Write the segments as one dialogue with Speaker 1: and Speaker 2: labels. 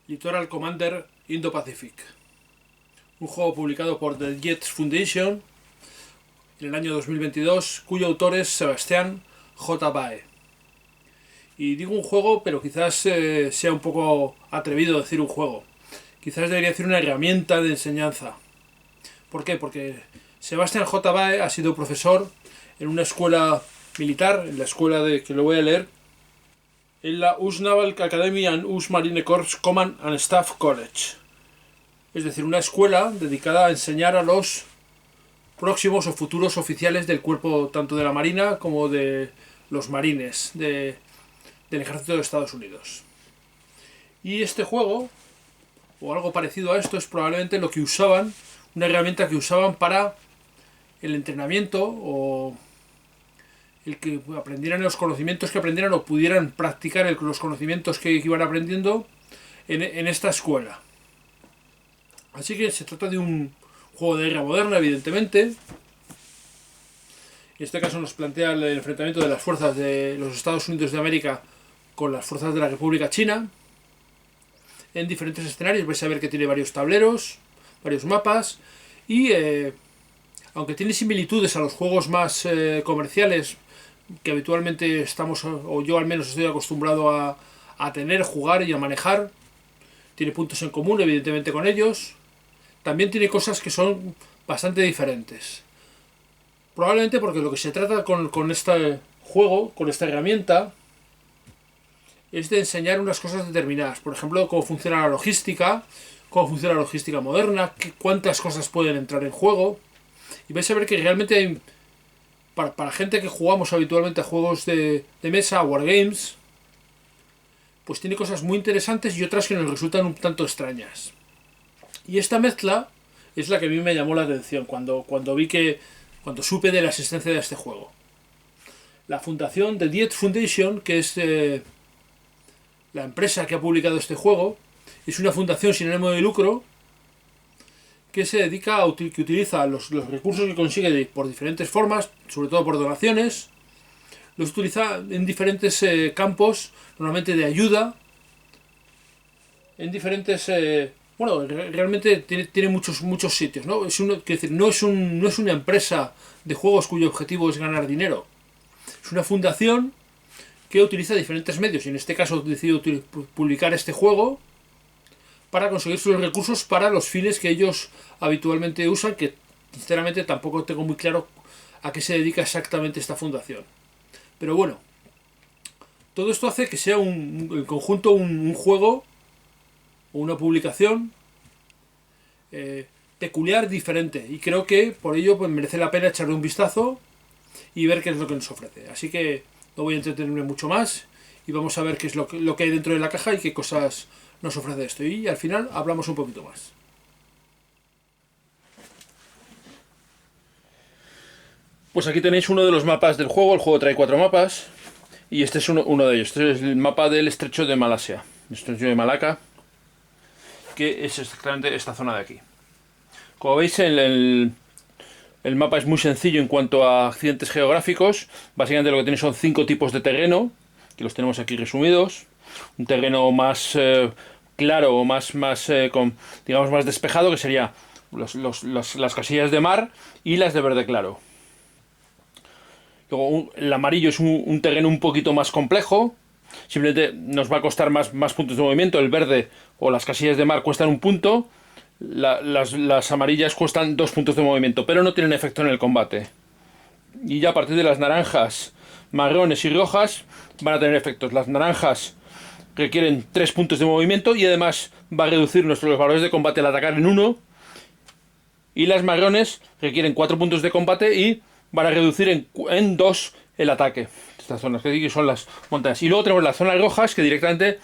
Speaker 1: Littoral Commander Indo-Pacific, un juego publicado por The Jets Foundation en el año 2022, cuyo autor es Sebastián J. Bae. Y digo un juego, pero quizás sea un poco atrevido decir un juego. Quizás debería decir una herramienta de enseñanza. ¿Por qué? Porque Sebastián J. Bae ha sido profesor en una escuela militar, en la escuela que lo voy a leer, en la US Naval Academy and US Marine Corps Command and Staff College. Es decir, una escuela dedicada a enseñar a los próximos o futuros oficiales del cuerpo tanto de la Marina como de los marines del ejército de Estados Unidos. Y este juego, o algo parecido a esto, es probablemente lo que usaban, una herramienta que usaban para el entrenamiento o el que aprendieran los conocimientos que aprendieran o pudieran practicar los conocimientos que iban aprendiendo en esta escuela. Así que se trata de un juego de guerra moderna, evidentemente. En este caso nos plantea el enfrentamiento de las fuerzas de los Estados Unidos de América con las fuerzas de la República China en diferentes escenarios. Vais a ver que tiene varios tableros, varios mapas y aunque tiene similitudes a los juegos más comerciales que habitualmente estamos, o yo al menos estoy acostumbrado a tener, jugar y a manejar, tiene puntos en común evidentemente con ellos. También tiene cosas que son bastante diferentes. Probablemente porque lo que se trata con este juego, con esta herramienta, es de enseñar unas cosas determinadas. Por ejemplo, cómo funciona la logística moderna, cuántas cosas pueden entrar en juego. Y vais a ver que realmente hay, para gente que jugamos habitualmente a juegos de mesa, wargames, pues tiene cosas muy interesantes y otras que nos resultan un tanto extrañas. Y esta mezcla es la que a mí me llamó la atención cuando supe de la existencia de este juego. La fundación The Jets Foundation, que es la empresa que ha publicado este juego, es una fundación sin ánimo de lucro que se dedica que utiliza los recursos que consigue por diferentes formas, sobre todo por donaciones, los utiliza en diferentes campos, normalmente de ayuda, en diferentes... realmente tiene muchos sitios, ¿no? No es una empresa de juegos cuyo objetivo es ganar dinero. Es una fundación que utiliza diferentes medios, y en este caso decidido publicar este juego para conseguir sus recursos para los fines que ellos habitualmente usan, que sinceramente tampoco tengo muy claro a qué se dedica exactamente esta fundación. Pero bueno, todo esto hace que sea en conjunto un juego o una publicación peculiar, diferente, y creo que por ello pues merece la pena echarle un vistazo y ver qué es lo que nos ofrece. Así que no voy a entretenerme mucho más y vamos a ver qué es lo que hay dentro de la caja y qué cosas nos ofrece esto, y al final hablamos un poquito más. Pues aquí tenéis uno de los mapas del juego. El juego trae 4 mapas y este es uno de ellos. Este es el mapa del estrecho de Malasia, el estrecho de Malaca, que es exactamente esta zona de aquí. Como veis, el mapa es muy sencillo en cuanto a accidentes geográficos. Básicamente lo que tenéis son 5 tipos de terreno, que los tenemos aquí resumidos. Un terreno más claro o más despejado, que sería las casillas de mar y las de verde claro. Luego el amarillo es un terreno un poquito más complejo. Simplemente nos va a costar más puntos de movimiento. El verde o las casillas de mar cuestan 1 punto. Las amarillas cuestan 2 puntos de movimiento, pero no tienen efecto en el combate. Y ya a partir de las naranjas, marrones y rojas van a tener efectos. Las naranjas requieren 3 puntos de movimiento y además va a reducir nuestros valores de combate al atacar en 1. Y las marrones requieren 4 puntos de combate y van a reducir en 2 el ataque. Estas zonas que son las montañas. Y luego tenemos las zonas rojas, que directamente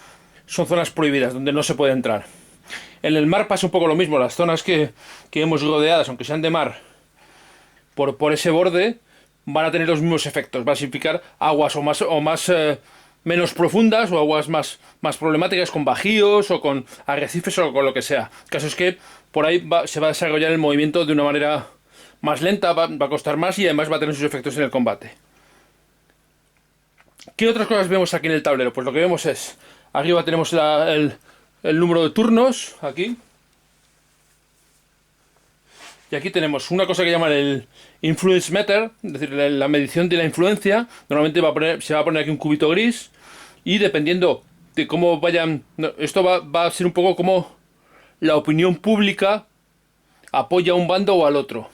Speaker 1: son zonas prohibidas, donde no se puede entrar. En el mar pasa un poco lo mismo. Las zonas que hemos rodeadas, aunque sean de mar, por ese borde, van a tener los mismos efectos. Va a significar aguas menos profundas o aguas más problemáticas, con bajíos o con arrecifes o con lo que sea. El caso es que por ahí se va a desarrollar el movimiento de una manera más lenta, va a costar más y además va a tener sus efectos en el combate. ¿Qué otras cosas vemos aquí en el tablero? Pues lo que vemos es, arriba tenemos el número de turnos aquí. Y aquí tenemos una cosa que llaman el Influence Meter, es decir, la medición de la influencia. Normalmente se va a poner aquí un cubito gris. Y dependiendo de cómo vayan... esto va a ser un poco como la opinión pública apoya a un bando o al otro.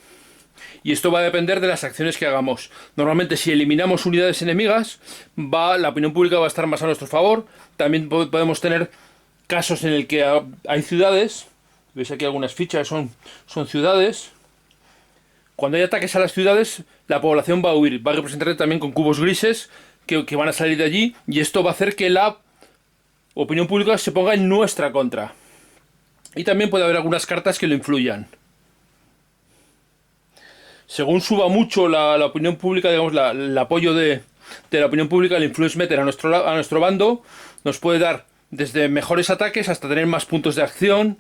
Speaker 1: Y esto va a depender de las acciones que hagamos. Normalmente si eliminamos unidades enemigas, la opinión pública va a estar más a nuestro favor. También podemos tener casos en el que hay ciudades. Veis aquí algunas fichas, son ciudades. Cuando hay ataques a las ciudades, la población va a huir. Va a representar también con cubos grises que van a salir de allí. Y esto va a hacer que la opinión pública se ponga en nuestra contra. Y también puede haber algunas cartas que lo influyan. Según suba mucho la opinión pública, digamos, el apoyo de la opinión pública, el influence meter a nuestro bando, nos puede dar desde mejores ataques hasta tener más puntos de acción.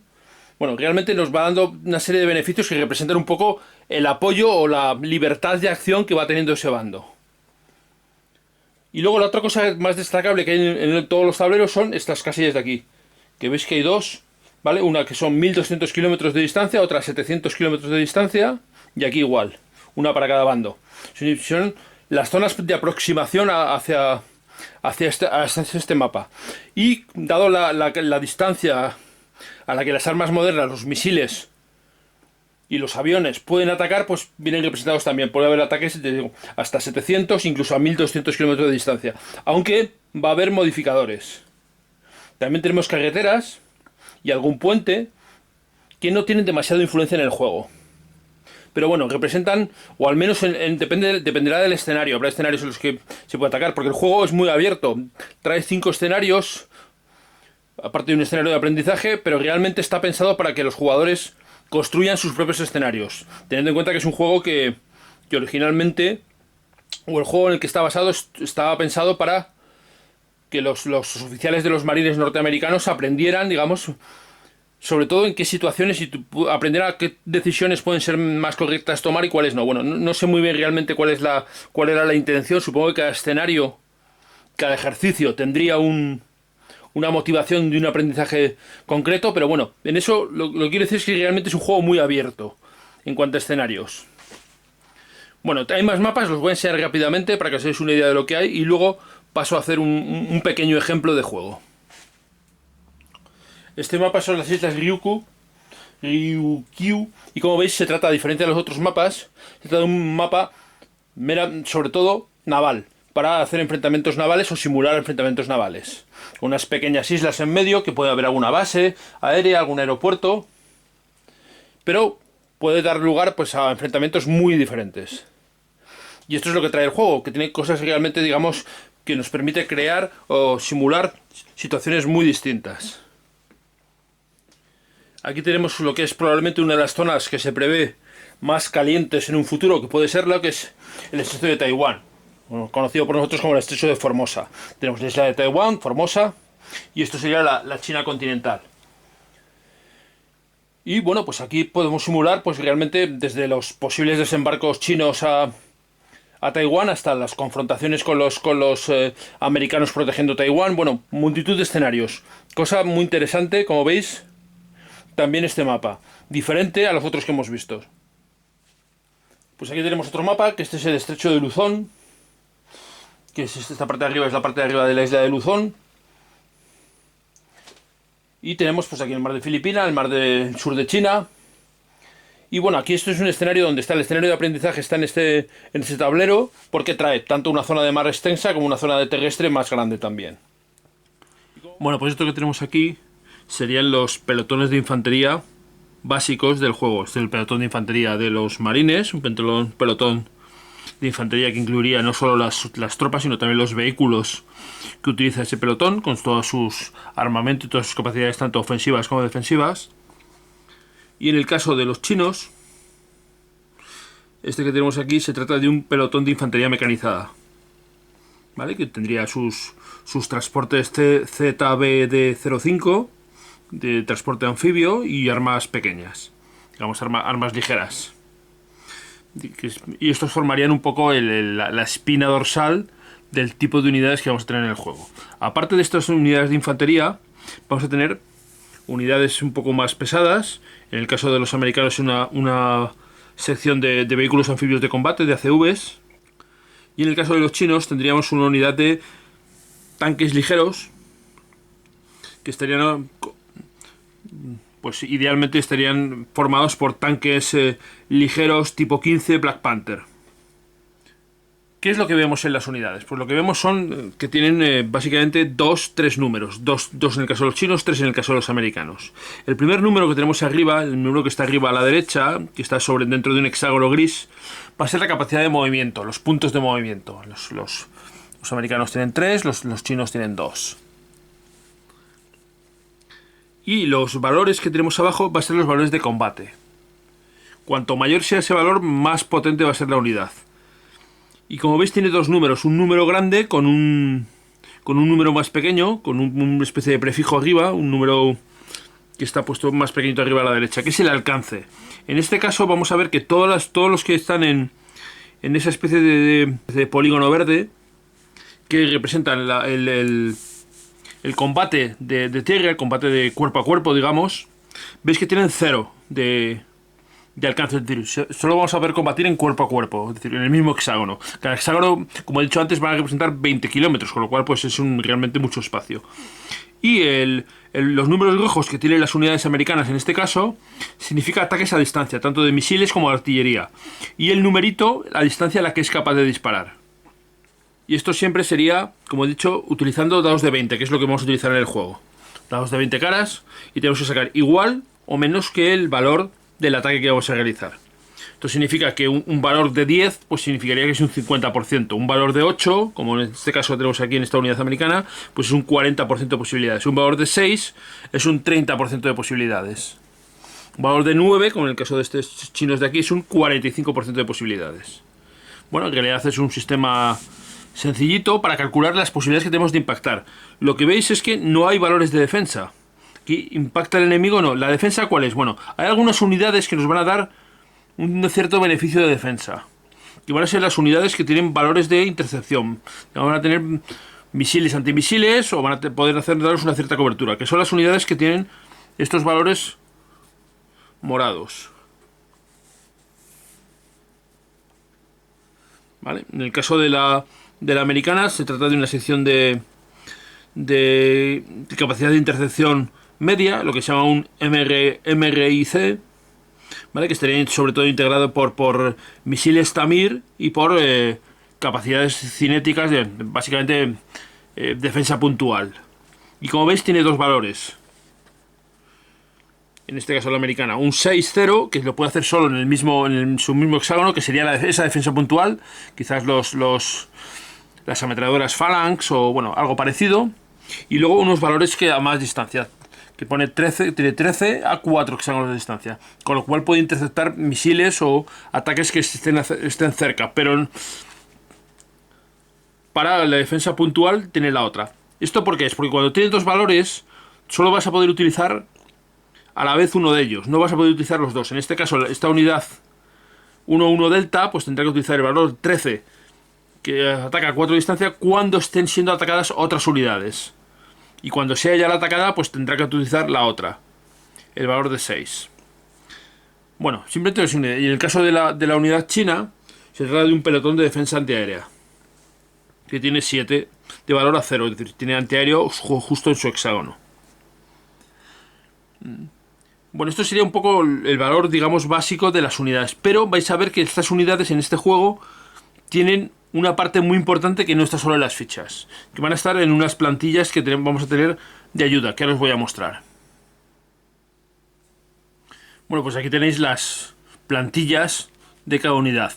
Speaker 1: Bueno, realmente nos va dando una serie de beneficios que representan un poco el apoyo o la libertad de acción que va teniendo ese bando. Y luego la otra cosa más destacable que hay en todos los tableros son estas casillas de aquí. Que veis que hay dos, ¿vale? Una que son 1200 kilómetros de distancia, otra 700 kilómetros de distancia. Y aquí igual, una para cada bando. Son las zonas de aproximación hacia este mapa. Y dado la distancia a la que las armas modernas, los misiles y los aviones pueden atacar, pues vienen representados también. Puede haber ataques de hasta 700, incluso a 1200 kilómetros de distancia. Aunque va a haber modificadores. También tenemos carreteras y algún puente que no tienen demasiada influencia en el juego. Pero bueno, representan, o al menos dependerá del escenario. Habrá escenarios en los que se puede atacar, porque el juego es muy abierto. Trae 5 escenarios, aparte de un escenario de aprendizaje, pero realmente está pensado para que los jugadores construyan sus propios escenarios. Teniendo en cuenta que es un juego que originalmente, o el juego en el que está basado, estaba pensado para que los oficiales de los marines norteamericanos aprendieran, digamos, sobre todo en qué situaciones y aprender a qué decisiones pueden ser más correctas tomar y cuáles no. Bueno, no sé muy bien realmente cuál era la intención. Supongo que cada escenario, cada ejercicio tendría una motivación de un aprendizaje concreto, pero bueno, en eso lo que quiero decir es que realmente es un juego muy abierto en cuanto a escenarios. Bueno, hay más mapas, los voy a enseñar rápidamente para que os hagáis una idea de lo que hay y luego paso a hacer un pequeño ejemplo de juego. Este mapa son las islas Ryukyu, y como veis se trata, a diferencia de los otros mapas, se trata de un mapa sobre todo naval, para hacer enfrentamientos navales o simular enfrentamientos navales. Unas pequeñas islas en medio, que puede haber alguna base aérea, algún aeropuerto, pero puede dar lugar pues a enfrentamientos muy diferentes. Y esto es lo que trae el juego, que tiene cosas realmente, digamos, que nos permite crear o simular situaciones muy distintas. Aquí tenemos lo que es probablemente una de las zonas que se prevé más calientes en un futuro, que puede ser lo que es el estrecho de Taiwán, conocido por nosotros como el estrecho de Formosa. Tenemos la isla de Taiwán, Formosa, y esto sería la China continental. Y bueno, pues aquí podemos simular pues realmente desde los posibles desembarcos chinos a Taiwán hasta las confrontaciones con los americanos protegiendo Taiwán. Bueno, multitud de escenarios. Cosa muy interesante, como veis. También este mapa, diferente a los otros que hemos visto. Pues aquí tenemos otro mapa, que este es el estrecho de Luzón, que es esta parte de arriba, es la parte de arriba de la isla de Luzón. Y tenemos pues aquí el mar de Filipinas, el mar del sur de China. Y bueno, aquí esto es un escenario donde está el escenario de aprendizaje, está en este tablero, porque trae tanto una zona de mar extensa como una zona de terrestre más grande también. Bueno, pues esto que tenemos aquí serían los pelotones de infantería básicos del juego. Este es el pelotón de infantería de los marines, un pelotón de infantería que incluiría no solo las tropas, sino también los vehículos que utiliza ese pelotón, con todos sus armamentos y todas sus capacidades tanto ofensivas como defensivas. Y en el caso de los chinos, este que tenemos aquí se trata de un pelotón de infantería mecanizada, ¿vale? Que tendría sus transportes ZBD-05 de transporte anfibio y armas pequeñas, digamos armas ligeras. Y estos formarían un poco la espina dorsal del tipo de unidades que vamos a tener en el juego. Aparte de estas unidades de infantería, vamos a tener unidades un poco más pesadas. En el caso de los americanos, una sección de vehículos anfibios de combate, de ACVs. Y en el caso de los chinos tendríamos una unidad de tanques ligeros que estarían, pues idealmente estarían formados por tanques ligeros tipo 15 Black Panther. ¿Qué es lo que vemos en las unidades? Pues lo que vemos son que tienen básicamente tres números. Dos en el caso de los chinos, 3 en el caso de los americanos. El primer número que tenemos arriba, el número que está arriba a la derecha, que está dentro de un hexágono gris, va a ser la capacidad de movimiento, los puntos de movimiento. Los americanos tienen 3, los chinos tienen 2. Y los valores que tenemos abajo van a ser los valores de combate. Cuanto mayor sea ese valor, más potente va a ser la unidad. Y como veis tiene dos números, un número grande con un número más pequeño, con una especie de prefijo arriba, un número que está puesto más pequeñito arriba a la derecha, que es el alcance. En este caso vamos a ver que todos los que están en esa especie de polígono verde, que representan el combate de tierra, el combate de cuerpo a cuerpo, digamos, veis que tienen 0 de alcance del tiro. Solo vamos a ver combatir en cuerpo a cuerpo, es decir, en el mismo hexágono. Cada hexágono, como he dicho antes, van a representar 20 kilómetros, con lo cual pues es realmente mucho espacio. Y los números rojos que tienen las unidades americanas en este caso significa ataques a distancia, tanto de misiles como de artillería. Y el numerito, la distancia a la que es capaz de disparar. Y esto siempre sería, como he dicho, utilizando dados de 20, que es lo que vamos a utilizar en el juego. Dados de 20 caras, y tenemos que sacar igual o menos que el valor del ataque que vamos a realizar. Esto significa que un valor de 10 pues significaría que es un 50%. Un valor de 8, como en este caso tenemos aquí en esta unidad americana, pues es un 40% de posibilidades. Un valor de 6 es un 30% de posibilidades. Un valor de 9, como en el caso de estos chinos de aquí, es un 45% de posibilidades. Bueno, en realidad es un sistema sencillito para calcular las posibilidades que tenemos de impactar. Lo que veis es que no hay valores de defensa. Aquí impacta el enemigo, no. ¿La defensa cuál es? Bueno, hay algunas unidades que nos van a dar un cierto beneficio de defensa. Que van a ser las unidades que tienen valores de intercepción. Van a tener misiles antimisiles o van a poder darnos una cierta cobertura. Que son las unidades que tienen estos valores morados. ¿Vale? En el caso de la americana se trata de una sección de capacidad de intercepción media, lo que se llama un MRIC, ¿vale? Que estaría sobre todo integrado por misiles Tamir y por capacidades cinéticas de básicamente defensa puntual. Y como veis tiene dos valores. En este caso la americana, un 6-0, que lo puede hacer solo en su mismo hexágono, que sería esa defensa puntual, quizás las ametralladoras Phalanx o bueno, algo parecido. Y luego unos valores que a más distancia, que tiene 13 a 4 hexágonos de distancia, con lo cual puede interceptar misiles o ataques que estén cerca, pero para la defensa puntual tiene la otra. ¿Esto por qué es? Porque cuando tienes dos valores solo vas a poder utilizar a la vez uno de ellos, no vas a poder utilizar los dos. En este caso esta unidad 1-1 delta pues tendrá que utilizar el valor 13, que ataca a 4 de distancia, cuando estén siendo atacadas otras unidades. Y cuando sea ya la atacada, pues tendrá que utilizar la otra, el valor de 6. Bueno, simplemente es una idea. Y en el caso de la unidad china, se trata de un pelotón de defensa antiaérea, que tiene 7 de valor a 0, es decir, tiene antiaéreo justo en su hexágono. Bueno, esto sería un poco el valor, digamos, básico de las unidades. Pero vais a ver que estas unidades en este juego tienen una parte muy importante que no está solo en las fichas, que van a estar en unas plantillas que vamos a tener de ayuda, que ahora os voy a mostrar. Bueno, pues aquí tenéis las plantillas de cada unidad.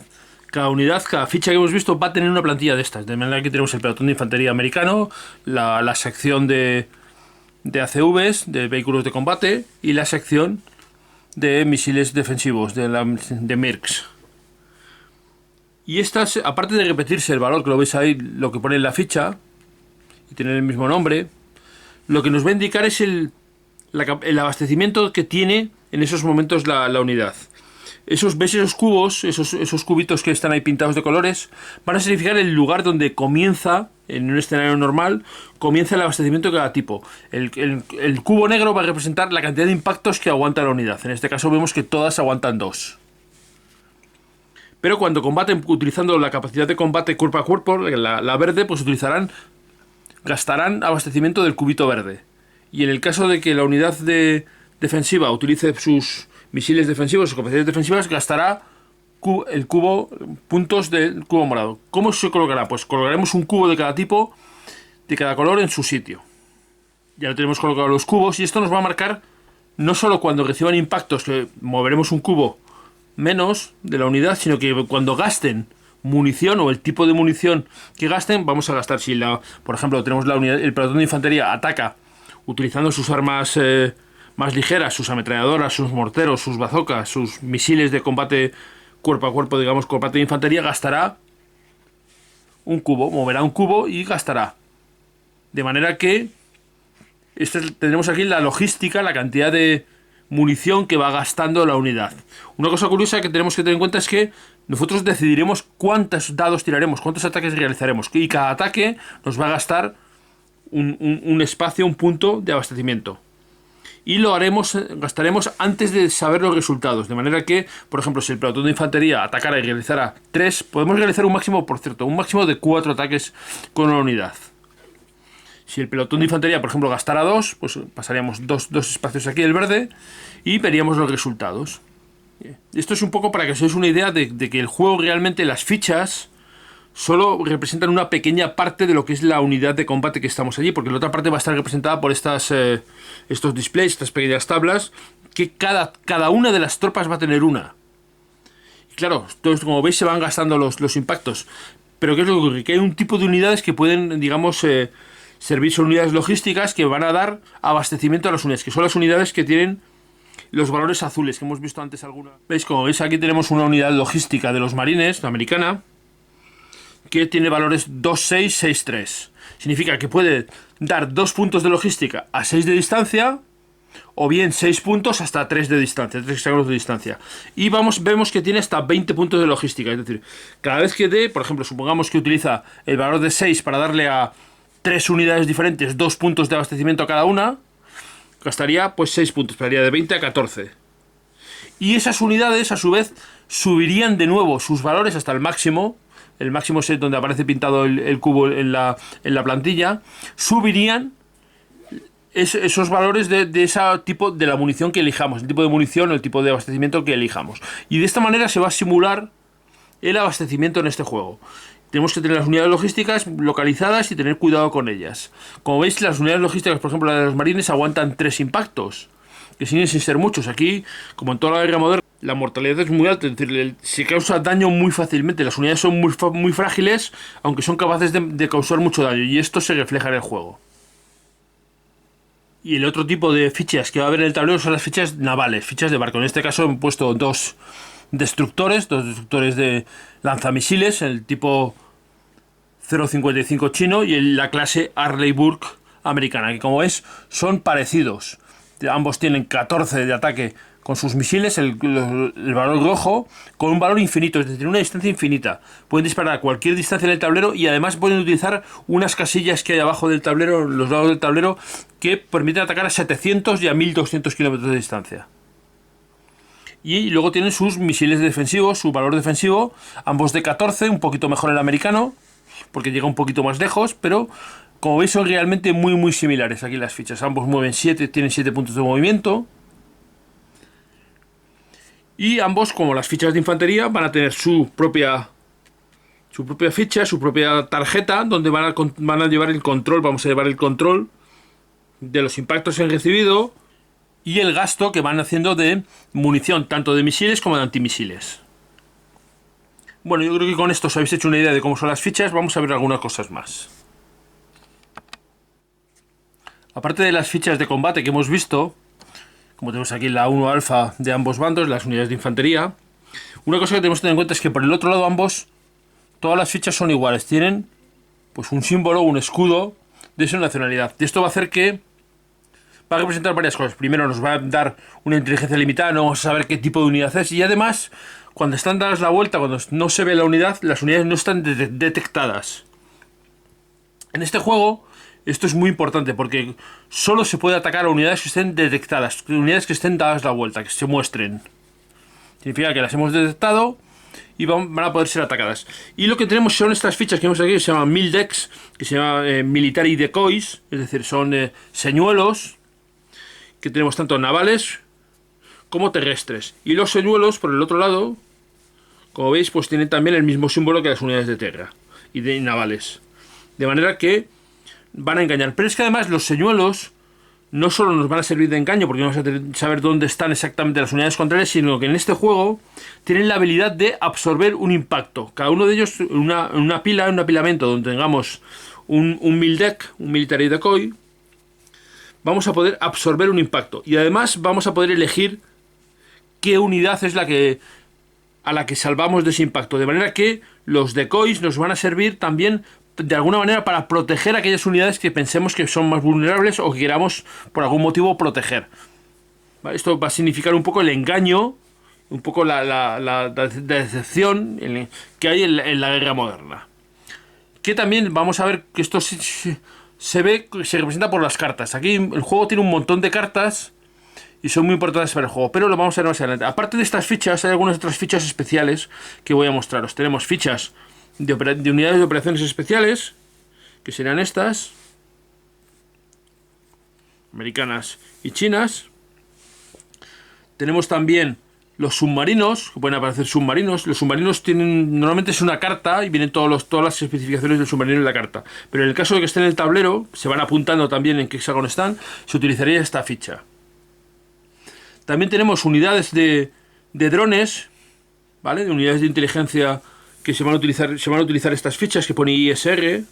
Speaker 1: Cada ficha que hemos visto va a tener una plantilla de estas, de manera que tenemos el pelotón de infantería americano, la sección de ACVs, de vehículos de combate, y la sección de misiles defensivos, de MIRCs. Y estas, aparte de repetirse el valor, que lo veis ahí, lo que pone en la ficha, y tener el mismo nombre, lo que nos va a indicar es el abastecimiento que tiene en esos momentos la unidad. ¿Veis esos cubos, esos cubitos que están ahí pintados de colores? Van a significar el lugar donde comienza, en un escenario normal, comienza el abastecimiento de cada tipo. El cubo negro va a representar la cantidad de impactos que aguanta la unidad. En este caso vemos que todas aguantan 2. Pero cuando combaten utilizando la capacidad de combate cuerpo a cuerpo, la verde, pues gastarán abastecimiento del cubito verde. Y en el caso de que la unidad defensiva utilice sus misiles defensivos, sus capacidades defensivas, gastará puntos del cubo morado. ¿Cómo se colocará? Pues colocaremos un cubo de cada tipo, de cada color en su sitio. Ya lo tenemos colocado los cubos y esto nos va a marcar no solo cuando reciban impactos, que moveremos un cubo menos de la unidad, sino que cuando gasten munición o el tipo de munición que gasten, vamos a gastar. Si por ejemplo tenemos el pelotón de infantería ataca utilizando sus armas más ligeras, sus ametralladoras, sus morteros, sus bazocas, sus misiles de combate cuerpo a cuerpo, digamos, combate de infantería, gastará un cubo, moverá un cubo y gastará. De manera que tendremos aquí la logística, la cantidad de munición que va gastando la unidad. Una cosa curiosa que tenemos que tener en cuenta es que nosotros decidiremos cuántos dados tiraremos, cuántos ataques realizaremos, y cada ataque nos va a gastar un espacio, un punto de abastecimiento. Y gastaremos antes de saber los resultados. De manera que, por ejemplo, si el pelotón de infantería atacara y realizara 3, podemos realizar un máximo de 4 ataques con una unidad. Si el pelotón de infantería, por ejemplo, gastara 2, pues pasaríamos dos espacios aquí, el verde, y veríamos los resultados. Esto es un poco para que os hagáis una idea de que el juego realmente, las fichas solo representan una pequeña parte de lo que es la unidad de combate que estamos allí, porque la otra parte va a estar representada por estos displays, estas pequeñas tablas, que cada una de las tropas va a tener una. Y claro, todos, como veis, se van gastando los impactos. Pero ¿qué es lo que ocurre? Que hay un tipo de unidades que pueden, digamos, servir, son unidades logísticas que van a dar abastecimiento a las unidades, que son las unidades que tienen los valores azules, que hemos visto antes alguna. ¿Veis? Como veis, aquí tenemos una unidad logística de los marines, la americana, que tiene valores 2, 6, 6, 3. Significa que puede dar 2 puntos de logística a 6 de distancia, o bien 6 puntos hasta 3 de distancia, 3 hexágonos de distancia. Y vemos que tiene hasta 20 puntos de logística. Es decir, cada vez que dé, por ejemplo, supongamos que utiliza el valor de 6 para darle a 3 unidades diferentes 2 puntos de abastecimiento a cada una, gastaría pues 6 puntos, pasaría de 20 a 14. Y esas unidades, a su vez, subirían de nuevo sus valores hasta el máximo. El máximo set donde aparece pintado el cubo en la plantilla, subirían esos valores de ese tipo de la munición que elijamos, el tipo de munición o el tipo de abastecimiento que elijamos. Y de esta manera se va a simular el abastecimiento en este juego. Tenemos que tener las unidades logísticas localizadas y tener cuidado con ellas. Como veis, las unidades logísticas, por ejemplo, la de los marines, aguantan 3 impactos, que siguen sin ser muchos. Aquí, como en toda la guerra moderna, la mortalidad es muy alta, es decir, se causa daño muy fácilmente. Las unidades son muy frágiles, aunque son capaces de causar mucho daño, y esto se refleja en el juego. Y el otro tipo de fichas que va a haber en el tablero son las fichas navales, fichas de barco. En este caso he puesto dos destructores de lanzamisiles, el tipo 0.55 chino y la clase Arleigh Burke americana, que como ves son parecidos. Ambos tienen 14 de ataque con sus misiles, el valor rojo, con un valor infinito, es decir, una distancia infinita. Pueden disparar a cualquier distancia en el tablero y además pueden utilizar unas casillas que hay abajo del tablero, los lados del tablero, que permiten atacar a 700 y a 1200 kilómetros de distancia. Y luego tienen sus misiles defensivos, su valor defensivo, ambos de 14, un poquito mejor el americano, porque llega un poquito más lejos, pero como veis son realmente muy similares aquí las fichas. Ambos tienen 7 puntos de movimiento. Y ambos, como las fichas de infantería, van a tener su propia ficha, su propia tarjeta, donde van a llevar el control. Vamos a llevar el control de los impactos que han recibido y el gasto que van haciendo de munición, tanto de misiles como de antimisiles. Bueno, yo creo que con esto os habéis hecho una idea de cómo son las fichas. Vamos a ver algunas cosas más. Aparte de las fichas de combate que hemos visto, como tenemos aquí la 1 alfa de ambos bandos, las unidades de infantería, una cosa que tenemos que tener en cuenta es que por el otro lado todas las fichas son iguales, tienen pues un símbolo, un escudo de su nacionalidad. Y esto va a hacer que va a representar varias cosas. Primero nos va a dar una inteligencia limitada, no vamos a saber qué tipo de unidad es, y además, cuando están dadas la vuelta, cuando no se ve la unidad, las unidades no están detectadas. En este juego, esto es muy importante porque solo se puede atacar a unidades que estén detectadas, unidades que estén dadas la vuelta, que se muestren. Significa que las hemos detectado y van a poder ser atacadas. Y lo que tenemos son estas fichas que vemos aquí, que se llaman Mildex, que se llaman Military Decoys, es decir, son señuelos que tenemos tanto navales como terrestres. Y los señuelos, por el otro lado, como veis, pues tienen también el mismo símbolo que las unidades de tierra y de navales. De manera que van a engañar. Pero es que además los señuelos no solo nos van a servir de engaño porque vamos a saber dónde están exactamente las unidades contrarias, sino que en este juego tienen la habilidad de absorber un impacto. Cada uno de ellos, una pila, un apilamiento donde tengamos un Mildec, un Military Decoy, vamos a poder absorber un impacto. Y además vamos a poder elegir qué unidad es a la que salvamos de ese impacto. De manera que los decoys nos van a servir también de alguna manera para proteger aquellas unidades que pensemos que son más vulnerables o que queramos por algún motivo proteger. ¿Vale? Esto va a significar un poco el engaño, un poco la decepción que hay en la guerra moderna. Que también vamos a ver que esto se representa por las cartas. Aquí el juego tiene un montón de cartas y son muy importantes para el juego, pero lo vamos a ver más adelante. Aparte de estas fichas, hay algunas otras fichas especiales que voy a mostraros. Tenemos fichas de unidades de operaciones especiales, que serán estas, americanas y chinas. Tenemos también los submarinos, que pueden aparecer submarinos. Los submarinos tienen, normalmente es una carta y vienen todas las especificaciones del submarino en la carta. Pero en el caso de que estén en el tablero, se van apuntando también en qué hexágono están, se utilizaría esta ficha. También tenemos unidades de drones, ¿vale? De unidades de inteligencia que se van a utilizar estas fichas que pone ISR.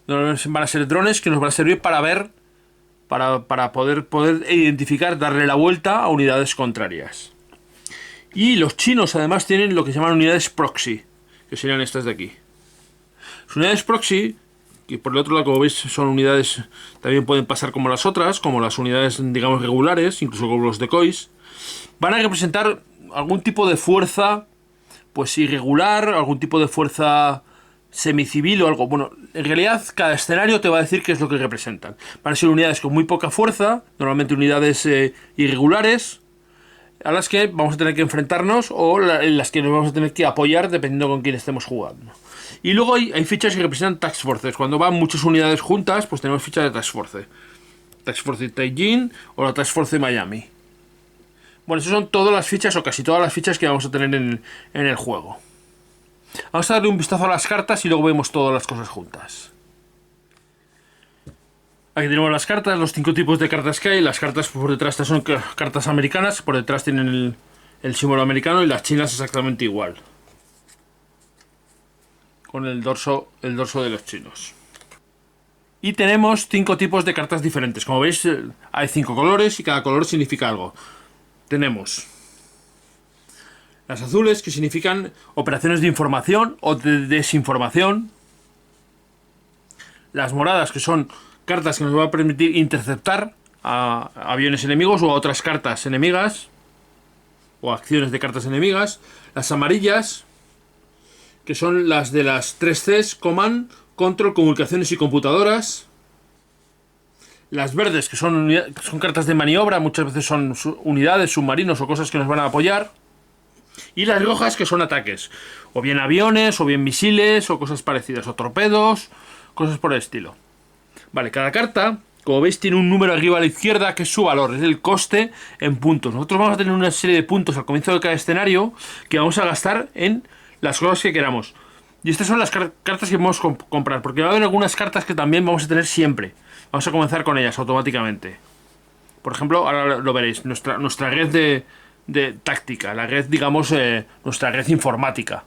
Speaker 1: Van a ser drones que nos van a servir para ver, para poder identificar, darle la vuelta a unidades contrarias. Y los chinos además tienen lo que se llaman unidades proxy, que serían estas de aquí. Las unidades proxy, que por el otro lado, como veis, son unidades, también pueden pasar como las otras, como las unidades, digamos, regulares, incluso como los decoys, van a representar algún tipo de fuerza, pues irregular, algún tipo de fuerza semicivil o algo. Bueno, en realidad cada escenario te va a decir qué es lo que representan. Van a ser unidades con muy poca fuerza, normalmente unidades irregulares, a las que vamos a tener que enfrentarnos o en las que nos vamos a tener que apoyar dependiendo con quién estemos jugando. Y luego hay fichas que representan Task Forces. Cuando van muchas unidades juntas, pues tenemos fichas de Task Force. Task Force Taijin o la Task Force Miami. Bueno, esas son todas las fichas o casi todas las fichas que vamos a tener en el juego. Vamos a darle un vistazo a las cartas y luego vemos todas las cosas juntas. Aquí tenemos las cartas, los 5 tipos de cartas que hay. Las cartas por detrás, estas son cartas americanas, por detrás tienen el símbolo americano, y las chinas exactamente igual, con el dorso de los chinos. Y tenemos 5 tipos de cartas diferentes. Como veis, hay 5 colores y cada color significa algo. Tenemos las azules, que significan operaciones de información o de desinformación. Las moradas, que son cartas que nos van a permitir interceptar a aviones enemigos o a otras cartas enemigas, o acciones de cartas enemigas. Las amarillas, que son las de las 3 Cs: Command, Control, Comunicaciones y Computadoras. Las verdes, que son cartas de maniobra, muchas veces son unidades, submarinos o cosas que nos van a apoyar. Y las rojas, que son ataques, o bien aviones, o bien misiles, o cosas parecidas, o torpedos, cosas por el estilo. Vale, cada carta, como veis, tiene un número arriba a la izquierda que es su valor, es el coste en puntos. Nosotros vamos a tener una serie de puntos al comienzo de cada escenario que vamos a gastar en las cosas que queramos. Y estas son las cartas que podemos comprar, porque va a haber algunas cartas que también vamos a tener siempre. Vamos a comenzar con ellas automáticamente. Por ejemplo, ahora lo veréis, nuestra red de táctica, la red, digamos, nuestra red informática.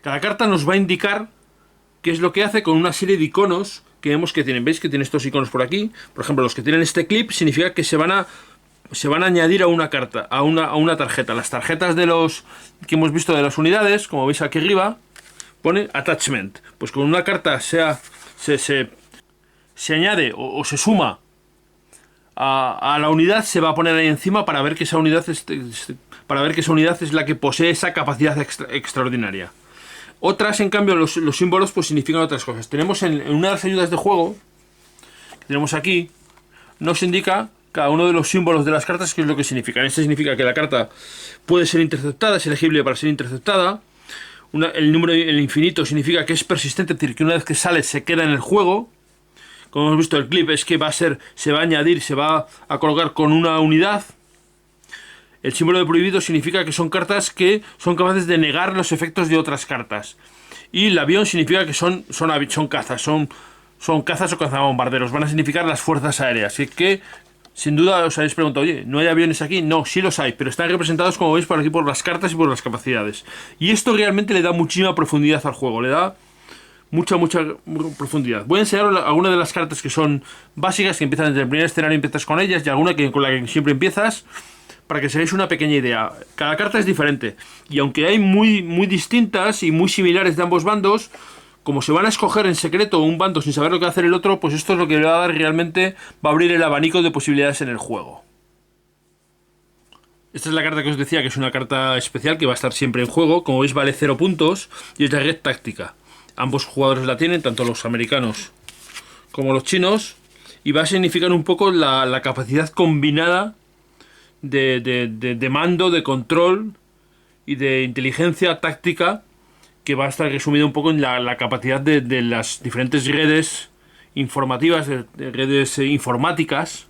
Speaker 1: Cada carta nos va a indicar qué es lo que hace con una serie de iconos que vemos que tienen. ¿Veis que tiene estos iconos por aquí? Por ejemplo, los que tienen este clip significa que se van a añadir a una carta, a una tarjeta. Las tarjetas de los que hemos visto de las unidades, como veis aquí arriba, pone attachment. Pues con una carta se se añade o se suma a la unidad, se va a poner ahí encima para ver que esa unidad es la que posee esa capacidad extraordinaria. Otras, en cambio, los símbolos pues significan otras cosas. Tenemos en una de las ayudas de juego que tenemos aquí, nos indica cada uno de los símbolos de las cartas qué es lo que significan. Este significa que la carta puede ser interceptada, es elegible para ser interceptada. El infinito significa que es persistente, es decir, que una vez que sale se queda en el juego. Como hemos visto, el clip es que se va a añadir, se va a colocar con una unidad. El símbolo de prohibido significa que son cartas que son capaces de negar los efectos de otras cartas. Y el avión significa que son cazas, son cazas o cazabombarderos. Van a significar las fuerzas aéreas. Así que, sin duda, os habéis preguntado, oye, ¿no hay aviones aquí? No, sí los hay, pero están representados, como veis, por aquí por las cartas y por las capacidades. Y esto realmente le da muchísima profundidad al juego, le da mucha profundidad. Voy a enseñaros algunas de las cartas que son básicas, que empiezan desde el primer escenario, empiezas con ellas, y alguna con la que siempre empiezas, para que seáis una pequeña idea. Cada carta es diferente, y aunque hay muy distintas y muy similares de ambos bandos, como se van a escoger en secreto un bando sin saber lo que va a hacer el otro, pues esto es lo que le va a dar realmente, va a abrir el abanico de posibilidades en el juego. Esta es la carta que os decía, que es una carta especial que va a estar siempre en juego. Como veis, vale 0 puntos y es de red táctica. Ambos jugadores la tienen, tanto los americanos como los chinos, y va a significar un poco la capacidad combinada de mando, de control y de inteligencia táctica, que va a estar resumido un poco en la capacidad de las diferentes redes informativas, de redes informáticas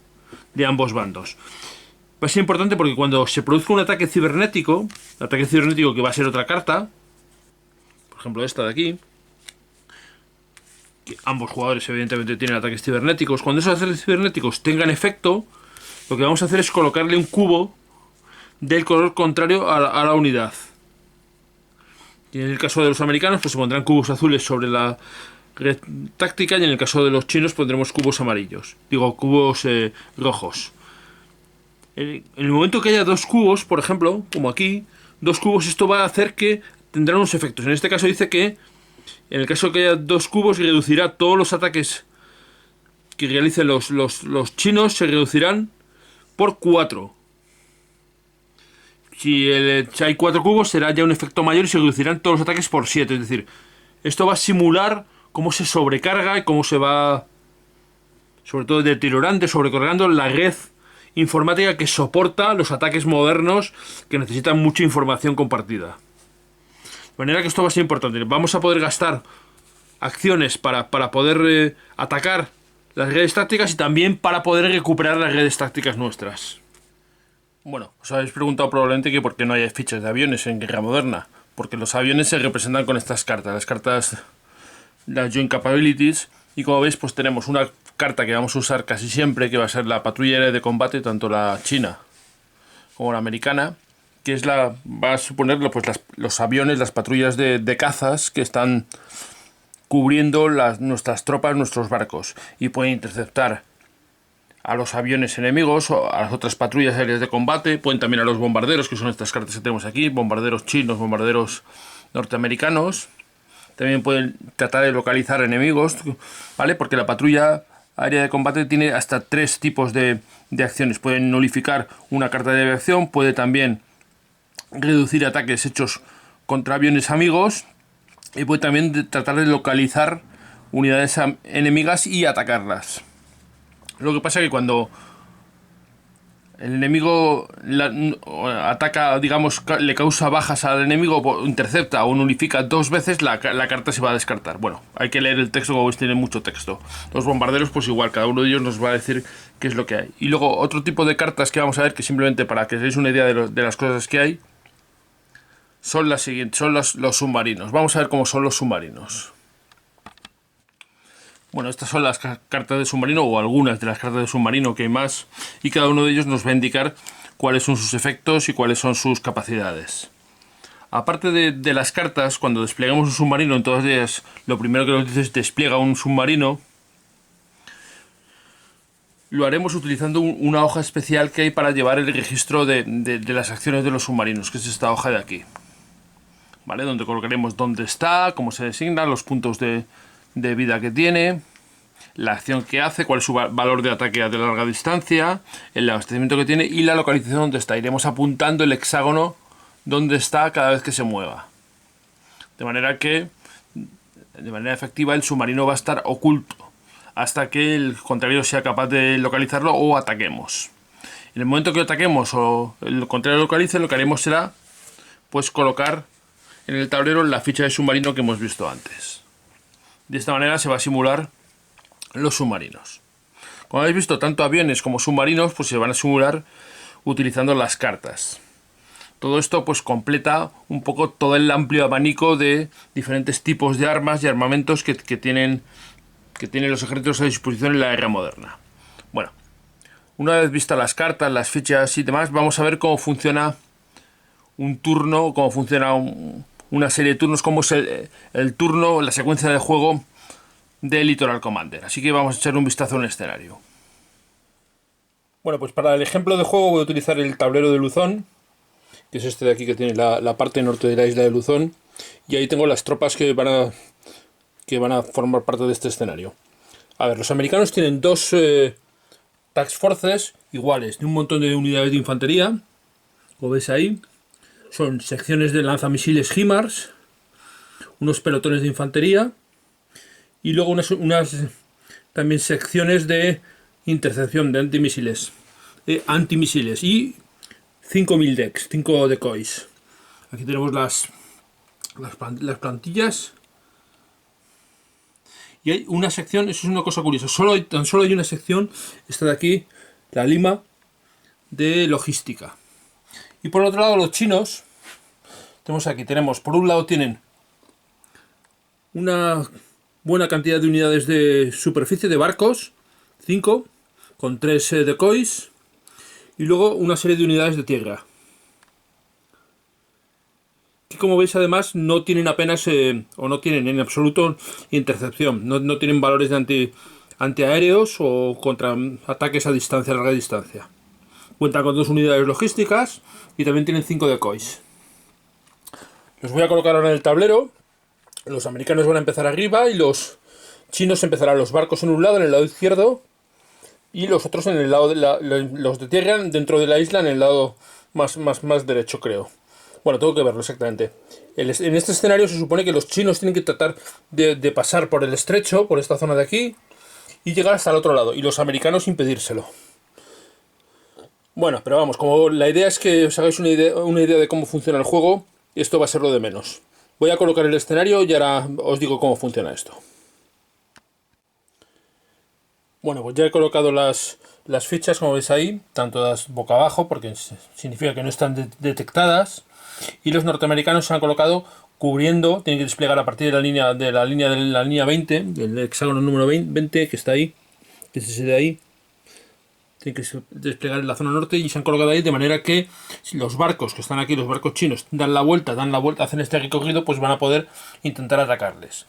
Speaker 1: de ambos bandos. Va a ser importante porque cuando se produzca un ataque cibernético que va a ser otra carta, por ejemplo esta de aquí, que ambos jugadores evidentemente tienen ataques cibernéticos, cuando esos ataques cibernéticos tengan efecto, lo que vamos a hacer es colocarle un cubo del color contrario a la unidad. Y en el caso de los americanos, pues se pondrán cubos azules sobre la red táctica, y en el caso de los chinos pondremos cubos amarillos. Digo, cubos rojos. En el momento que haya dos cubos, por ejemplo, como aquí, dos cubos, esto va a hacer que tendrán unos efectos. En este caso dice que, en el caso que haya dos cubos, reducirá todos los ataques que realicen los chinos, se reducirán por 4. Si hay 4 cubos, será ya un efecto mayor y se reducirán todos los ataques por 7. Es decir, esto va a simular cómo se sobrecarga y cómo se va, sobre todo deteriorando, sobrecargando la red informática que soporta los ataques modernos que necesitan mucha información compartida. De manera que esto va a ser importante. Vamos a poder gastar acciones para poder atacar las redes tácticas y también para poder recuperar las redes tácticas nuestras. Bueno, os habéis preguntado probablemente que por qué no hay fichas de aviones en Guerra Moderna. Porque los aviones se representan con estas cartas, las cartas, las Joint Capabilities, y como veis pues tenemos una carta que vamos a usar casi siempre, que va a ser la patrulla aérea de combate, tanto la china como la americana, que va a suponer pues los aviones, las patrullas de cazas que están cubriendo nuestras tropas, nuestros barcos, y pueden interceptar a los aviones enemigos o a las otras patrullas aéreas de combate. Pueden también a los bombarderos, que son estas cartas que tenemos aquí, bombarderos chinos, bombarderos norteamericanos. También pueden tratar de localizar enemigos, ¿vale? Porque la patrulla aérea de combate tiene hasta 3 tipos de acciones. Pueden nulificar una carta de acción, puede también reducir ataques hechos contra aviones amigos, y puede también tratar de localizar unidades enemigas y atacarlas. Lo que pasa es que cuando el enemigo ataca, digamos, le causa bajas al enemigo, intercepta o nulifica 2 veces, la carta se va a descartar. Bueno, hay que leer el texto, como veis tiene mucho texto. Los bombarderos pues igual, cada uno de ellos nos va a decir qué es lo que hay. Y luego otro tipo de cartas que vamos a ver, que simplemente para que os deis una idea de las cosas que hay, son las siguientes, son los submarinos. Vamos a ver cómo son los submarinos. Bueno, estas son las cartas de submarino, o algunas de las cartas de submarino, que hay más, y cada uno de ellos nos va a indicar cuáles son sus efectos y cuáles son sus capacidades. Aparte de las cartas, cuando desplegamos un submarino, en todas ellas, lo primero que nos dice es despliega un submarino. Lo haremos utilizando una hoja especial que hay para llevar el registro de las acciones de los submarinos, que es esta hoja de aquí, ¿vale? Donde colocaremos dónde está, cómo se designa, los puntos de vida que tiene. la acción que hace, cuál es su valor de ataque a de larga distancia, el abastecimiento que tiene y la localización donde está. Iremos apuntando el hexágono donde está cada vez que se mueva. De manera que, de manera efectiva, el submarino va a estar oculto hasta que el contrario sea capaz de localizarlo o ataquemos. En el momento que ataquemos o el contrario localice, lo que haremos será pues colocar en el tablero la ficha de submarino que hemos visto antes. De esta manera se va a simular los submarinos. Como habéis visto, tanto aviones como submarinos pues se van a simular utilizando las cartas. Todo esto pues completa un poco todo el amplio abanico de diferentes tipos de armas y armamentos que tienen los ejércitos a disposición en la era moderna. Bueno, una vez vistas las cartas, las fichas y demás, vamos a ver cómo funciona un turno, cómo funciona una serie de turnos, cómo es el turno, la secuencia de juego de Littoral Commander. Así que vamos a echar un vistazo en el escenario. Bueno, pues para el ejemplo de juego voy a utilizar el tablero de Luzón, que es este de aquí que tiene la parte norte de la isla de Luzón, y ahí tengo las tropas que van a formar parte de este escenario. A ver, los americanos tienen dos task forces iguales, de un montón de unidades de infantería, como veis ahí. Son secciones de lanzamisiles HIMARS, unos pelotones de infantería y luego unas también secciones de intercepción de antimisiles y 5.000 decks, 5 decoys. Aquí tenemos las plantillas. Y hay una sección, eso es una cosa curiosa, tan solo hay una sección, esta de aquí, la lima de logística. Y por otro lado los chinos, tenemos por un lado tienen una buena cantidad de unidades de superficie de barcos, 5, con 3 decoys, y luego una serie de unidades de tierra. Que como veis además no tienen apenas, o no tienen en absoluto intercepción, no tienen valores de antiaéreos o contra ataques a larga distancia. Cuentan con 2 unidades logísticas y también tienen 5 decoys. Los voy a colocar ahora en el tablero. Los americanos van a empezar arriba y los chinos empezarán los barcos en un lado, en el lado izquierdo, y los otros en el lado los de tierra dentro de la isla en el lado más derecho, creo. Bueno, tengo que verlo exactamente. En este escenario se supone que los chinos tienen que tratar de pasar por el estrecho, por esta zona de aquí, y llegar hasta el otro lado, y los americanos impedírselo. Bueno, pero vamos, como la idea es que os hagáis una idea de cómo funciona el juego, esto va a ser lo de menos. Voy a colocar el escenario y ahora os digo cómo funciona esto. Bueno, pues ya he colocado las fichas, como veis ahí, están todas boca abajo, porque significa que no están detectadas. Y los norteamericanos se han colocado cubriendo, tienen que desplegar a partir de la línea 20, del hexágono número 20, que está ahí, que es ese de ahí. Tienen que desplegar en la zona norte y se han colocado ahí de manera que si los barcos que están aquí, los barcos chinos, dan la vuelta, hacen este recorrido, pues van a poder intentar atacarles.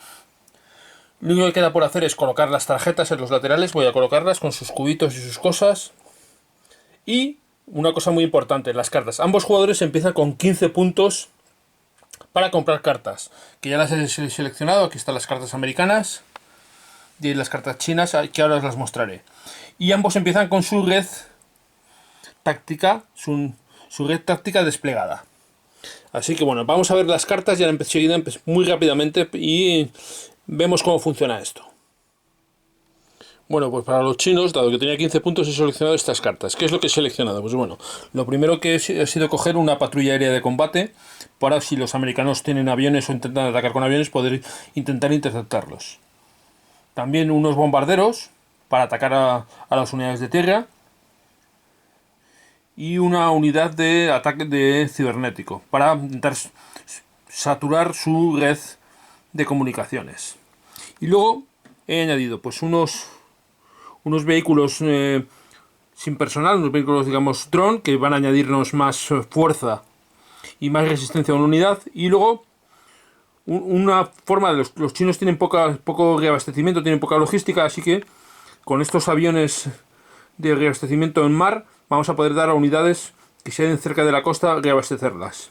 Speaker 1: Lo único que queda por hacer es colocar las tarjetas en los laterales. Voy a colocarlas con sus cubitos y sus cosas. Y una cosa muy importante, las cartas. Ambos jugadores empiezan con 15 puntos para comprar cartas, que ya las he seleccionado. Aquí están las cartas americanas y las cartas chinas, que ahora os las mostraré. Y ambos empiezan con su red táctica, su red táctica desplegada. Así que bueno, vamos a ver las cartas ya enseguida, muy rápidamente, y vemos cómo funciona esto. Bueno, pues para los chinos, dado que tenía 15 puntos, he seleccionado estas cartas. ¿Qué es lo que he seleccionado? Pues bueno, lo primero que he sido coger una patrulla aérea de combate, para si los americanos tienen aviones o intentan atacar con aviones, poder intentar interceptarlos. También unos bombarderos para atacar a las unidades de tierra, y una unidad de ataque de cibernético para intentar saturar su red de comunicaciones. Y luego he añadido pues unos vehículos sin personal, unos vehículos digamos dron, que van a añadirnos más fuerza y más resistencia a una unidad. Y luego una forma de los chinos tienen poco reabastecimiento, tienen poca logística, así que con estos aviones de reabastecimiento en mar vamos a poder dar a unidades que se den cerca de la costa reabastecerlas.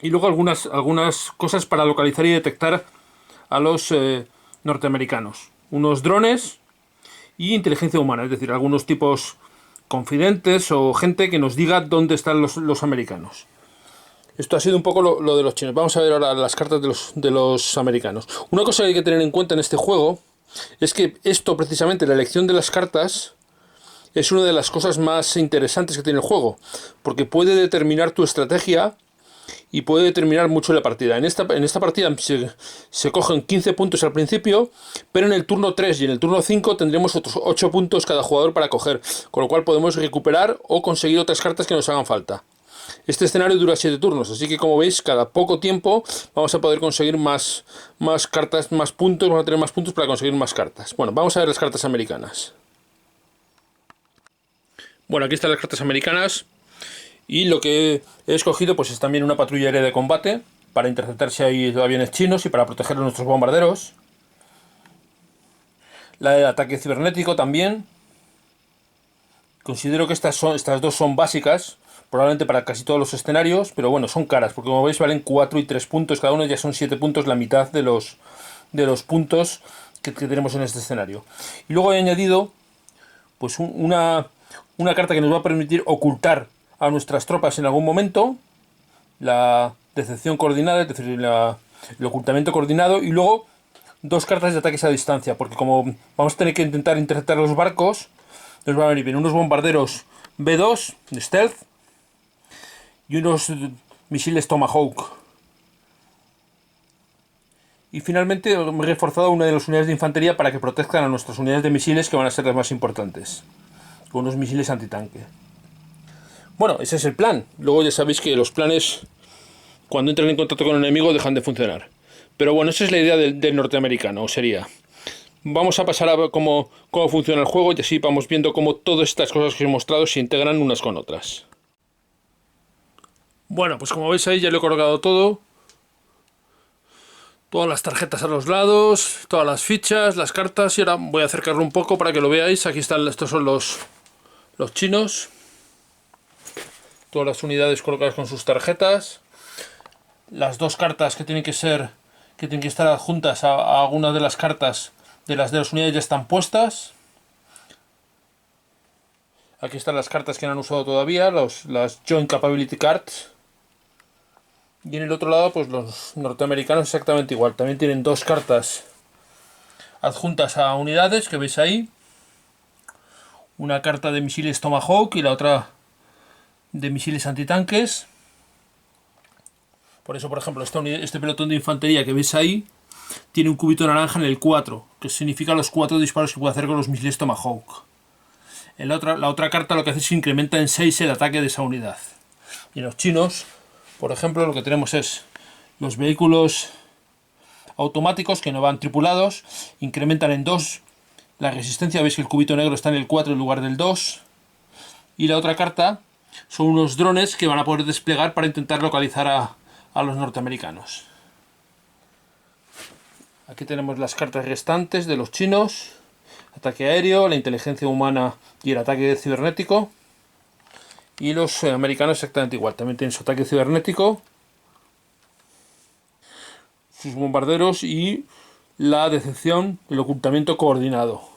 Speaker 1: Y luego algunas cosas para localizar y detectar a los norteamericanos. Unos drones y inteligencia humana, es decir, algunos tipos confidentes o gente que nos diga dónde están los americanos. Esto ha sido un poco lo de los chinos. Vamos a ver ahora las cartas de los americanos. Una cosa que hay que tener en cuenta en este juego es que esto, precisamente, la elección de las cartas, es una de las cosas más interesantes que tiene el juego, porque puede determinar tu estrategia y puede determinar mucho la partida. En esta partida se cogen 15 puntos al principio, pero en el turno 3 y en el turno 5 tendremos otros 8 puntos cada jugador para coger, con lo cual podemos recuperar o conseguir otras cartas que nos hagan falta. Este escenario dura 7 turnos, así que como veis, cada poco tiempo vamos a poder conseguir más cartas, más puntos, vamos a tener más puntos para conseguir más cartas. Bueno, vamos a ver las cartas americanas. Bueno, aquí están las cartas americanas. Y lo que he escogido pues es también una patrulla aérea de combate para interceptar si hay aviones chinos y para proteger a nuestros bombarderos. La de ataque cibernético también. Considero que estas dos son básicas, probablemente para casi todos los escenarios, pero bueno, son caras, porque como veis valen 4 y 3 puntos cada uno, ya son 7 puntos, la mitad de los puntos que tenemos en este escenario. Y luego he añadido pues una carta que nos va a permitir ocultar a nuestras tropas en algún momento, la decepción coordinada, es decir, el ocultamiento coordinado, y luego 2 cartas de ataques a distancia, porque como vamos a tener que intentar interceptar los barcos, nos van a venir bien unos bombarderos B2 de stealth y unos misiles Tomahawk. Y finalmente he reforzado una de las unidades de infantería para que protejan a nuestras unidades de misiles, que van a ser las más importantes, con unos misiles antitanque. Bueno, ese es el plan. Luego ya sabéis que los planes, cuando entran en contacto con el enemigo, dejan de funcionar. Pero bueno, esa es la idea del norteamericano, sería. Vamos a pasar a ver cómo funciona el juego y así vamos viendo cómo todas estas cosas que os he mostrado se integran unas con otras. Bueno, pues como veis ahí ya lo he colocado todo. Todas las tarjetas a los lados, todas las fichas, las cartas, y ahora voy a acercarlo un poco para que lo veáis. Aquí están, estos son los chinos. Todas las unidades colocadas con sus tarjetas. Las 2 cartas que tienen que estar adjuntas a algunas de las cartas de las unidades ya están puestas. Aquí están las cartas que no han usado todavía, las Joint Capability Cards. Y en el otro lado, pues los norteamericanos exactamente igual. También tienen 2 cartas adjuntas a unidades, que veis ahí. Una carta de misiles Tomahawk y la otra de misiles antitanques. Por eso, por ejemplo, este pelotón de infantería que veis ahí tiene un cubito naranja en el 4, que significa los 4 disparos que puede hacer con los misiles Tomahawk. La otra carta lo que hace es que incrementa en 6 el ataque de esa unidad. Y en los chinos, por ejemplo, lo que tenemos es los vehículos automáticos que no van tripulados, incrementan en 2 la resistencia. Veis que el cubito negro está en el 4 en lugar del 2. Y la otra carta son unos drones que van a poder desplegar para intentar localizar a los norteamericanos. Aquí tenemos las cartas restantes de los chinos. Ataque aéreo, la inteligencia humana y el ataque cibernético. Y los americanos exactamente igual. También tienen su ataque cibernético, sus bombarderos y la decepción, el ocultamiento coordinado.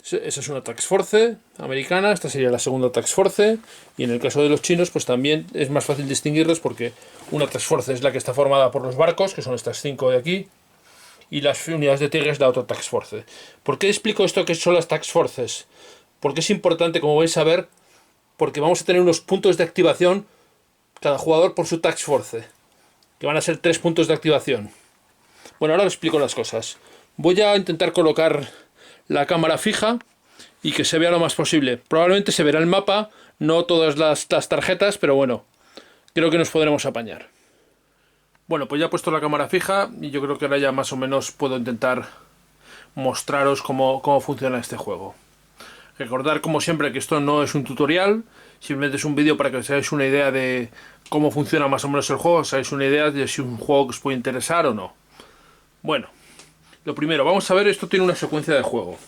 Speaker 1: Esa es una Task Force americana, esta sería la segunda Task Force, y en el caso de los chinos pues también es más fácil distinguirlos porque una Task Force es la que está formada por los barcos, que son estas 5 de aquí, y las unidades de tierra es la otra Task Force. ¿Por qué explico esto que son las Task Forces? Porque es importante, como vais a ver, porque vamos a tener unos puntos de activación cada jugador por su Task Force, que van a ser 3 puntos de activación. Bueno, ahora os explico las cosas. Voy a intentar colocar la cámara fija y que se vea lo más posible. Probablemente se verá el mapa, no todas las tarjetas, pero bueno, creo que nos podremos apañar. Bueno, pues ya he puesto la cámara fija y yo creo que ahora ya más o menos puedo intentar mostraros cómo funciona este juego. Recordar, como siempre, que esto no es un tutorial, simplemente es un vídeo para que os hagáis una idea de cómo funciona más o menos el juego, os hagáis una idea de si es un juego que os puede interesar o no. Bueno, lo primero, vamos a ver, esto tiene una secuencia de juego,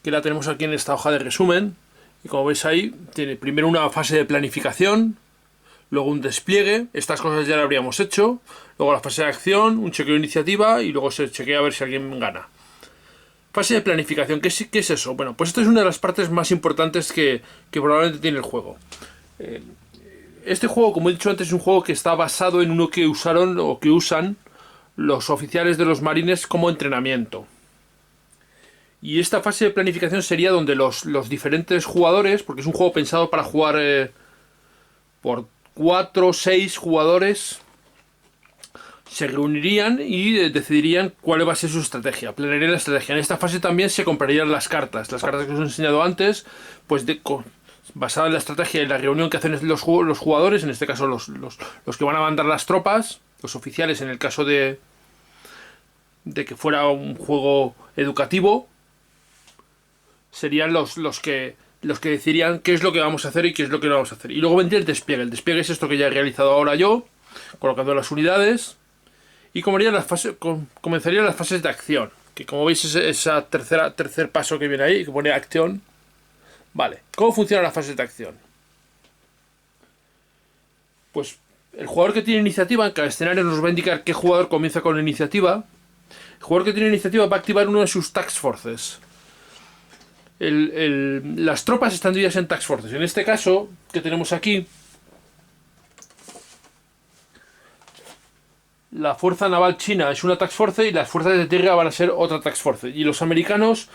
Speaker 1: que la tenemos aquí en esta hoja de resumen, y como veis ahí, tiene primero una fase de planificación, luego un despliegue, estas cosas ya las habríamos hecho, luego la fase de acción, un chequeo de iniciativa y luego se chequea a ver si alguien gana. Fase de planificación, ¿qué es eso? Bueno, pues esto es una de las partes más importantes que probablemente tiene el juego. Este juego, como he dicho antes, es un juego que está basado en uno que usaron o que usan los oficiales de los marines como entrenamiento. Y esta fase de planificación sería donde los diferentes jugadores, porque es un juego pensado para jugar por 4 o 6 jugadores, se reunirían y decidirían cuál va a ser su estrategia, planearían la estrategia. En esta fase también se comprarían las cartas que os he enseñado antes, pues basada en la estrategia y la reunión que hacen los jugadores, en este caso los que van a mandar las tropas, los oficiales en el caso de que fuera un juego educativo, serían los que decidirían qué es lo que vamos a hacer y qué es lo que no vamos a hacer. Y luego vendría el despliegue. El despliegue es esto que ya he realizado ahora yo, colocando las unidades. Y comenzarían las fases de acción. Que como veis es ese tercer paso que viene ahí, que pone acción. Vale, ¿cómo funcionan las fases de acción? Pues el jugador que tiene iniciativa, en cada escenario nos va a indicar qué jugador comienza con la iniciativa. El jugador que tiene iniciativa va a activar uno de sus task forces. Las tropas están divididas en task forces. En este caso, que tenemos aquí, la fuerza naval china es una task force y las fuerzas de tierra van a ser otra task force. Y los americanos,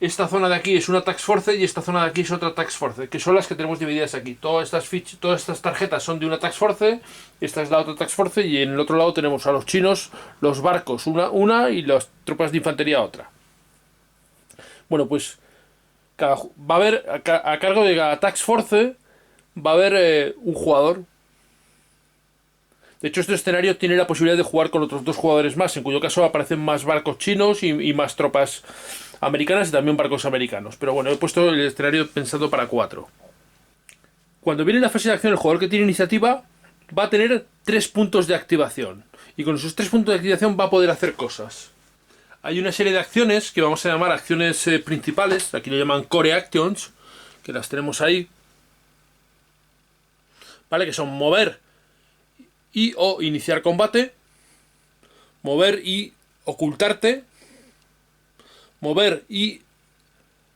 Speaker 1: esta zona de aquí es una task force y esta zona de aquí es otra task force, que son las que tenemos divididas aquí. Todas estas tarjetas son de una task force, esta es la otra task force y en el otro lado tenemos a los chinos, los barcos una y las tropas de infantería otra. Bueno, pues va a haber, a cargo de cada task force, va a haber un jugador. De hecho, este escenario tiene la posibilidad de jugar con otros 2 jugadores más, en cuyo caso aparecen más barcos chinos y más tropas americanas y también barcos americanos. Pero bueno, he puesto el escenario pensado para 4. Cuando viene la fase de acción, el jugador que tiene iniciativa va a tener 3 puntos de activación. Y con esos 3 puntos de activación va a poder hacer cosas. Hay una serie de acciones que vamos a llamar acciones principales, aquí lo llaman Core Actions, que las tenemos ahí, ¿vale? Que son mover y o iniciar combate, mover y ocultarte, mover y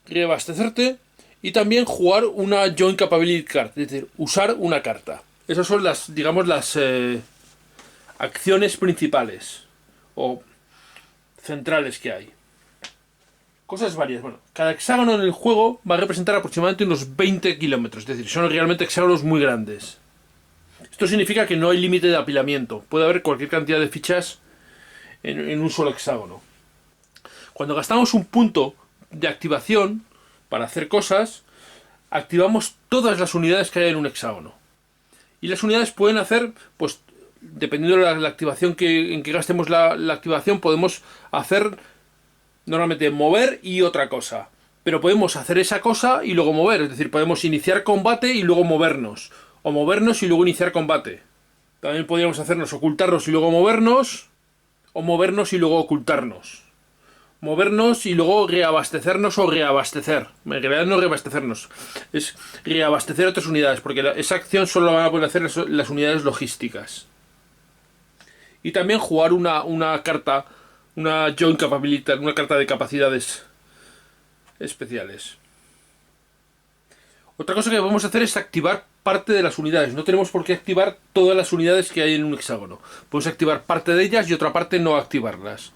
Speaker 1: reabastecerte y también jugar una Joint Capability Card, es decir, usar una carta. Esas son las, digamos, las acciones principales o centrales que hay. Cosas varias. Bueno, cada hexágono en el juego va a representar aproximadamente unos 20 kilómetros, es decir, son realmente hexágonos muy grandes. Esto significa que no hay límite de apilamiento. Puede haber cualquier cantidad de fichas en un solo hexágono. Cuando gastamos un punto de activación para hacer cosas, activamos todas las unidades que hay en un hexágono. Y las unidades pueden hacer, pues, dependiendo de la activación en que gastemos la activación, podemos hacer normalmente mover y otra cosa. Pero podemos hacer esa cosa y luego mover. Es decir, podemos iniciar combate y luego movernos. O movernos y luego iniciar combate. También podríamos hacernos ocultarnos y luego movernos. O movernos y luego ocultarnos. Movernos y luego reabastecernos o reabastecer. En realidad no reabastecernos. Es reabastecer otras unidades. Porque esa acción solo la van a poder hacer las unidades logísticas. Y también jugar una carta. Una Joint Capability. Una carta de capacidades especiales. Otra cosa que podemos hacer es activar parte de las unidades. No tenemos por qué activar todas las unidades que hay en un hexágono. Podemos activar parte de ellas y otra parte no activarlas.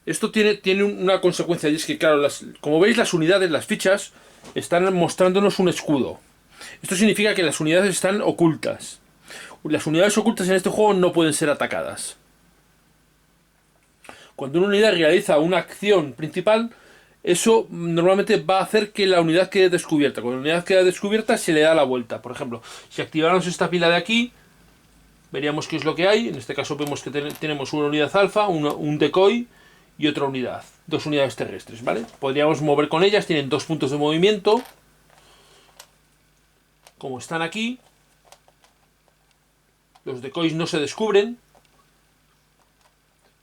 Speaker 1: Esto tiene una consecuencia y es que, claro, como veis, las unidades, las fichas, están mostrándonos un escudo. Esto significa que las unidades están ocultas. Las unidades ocultas en este juego no pueden ser atacadas. Cuando una unidad realiza una acción principal, eso normalmente va a hacer que la unidad quede descubierta. Cuando la unidad queda descubierta se le da la vuelta. Por ejemplo, si activáramos esta pila de aquí, veríamos qué es lo que hay. En este caso vemos que tenemos una unidad alfa, un decoy y otra unidad. 2 unidades terrestres, ¿vale? Podríamos mover con ellas, tienen 2 puntos de movimiento. Como están aquí, los decoys no se descubren.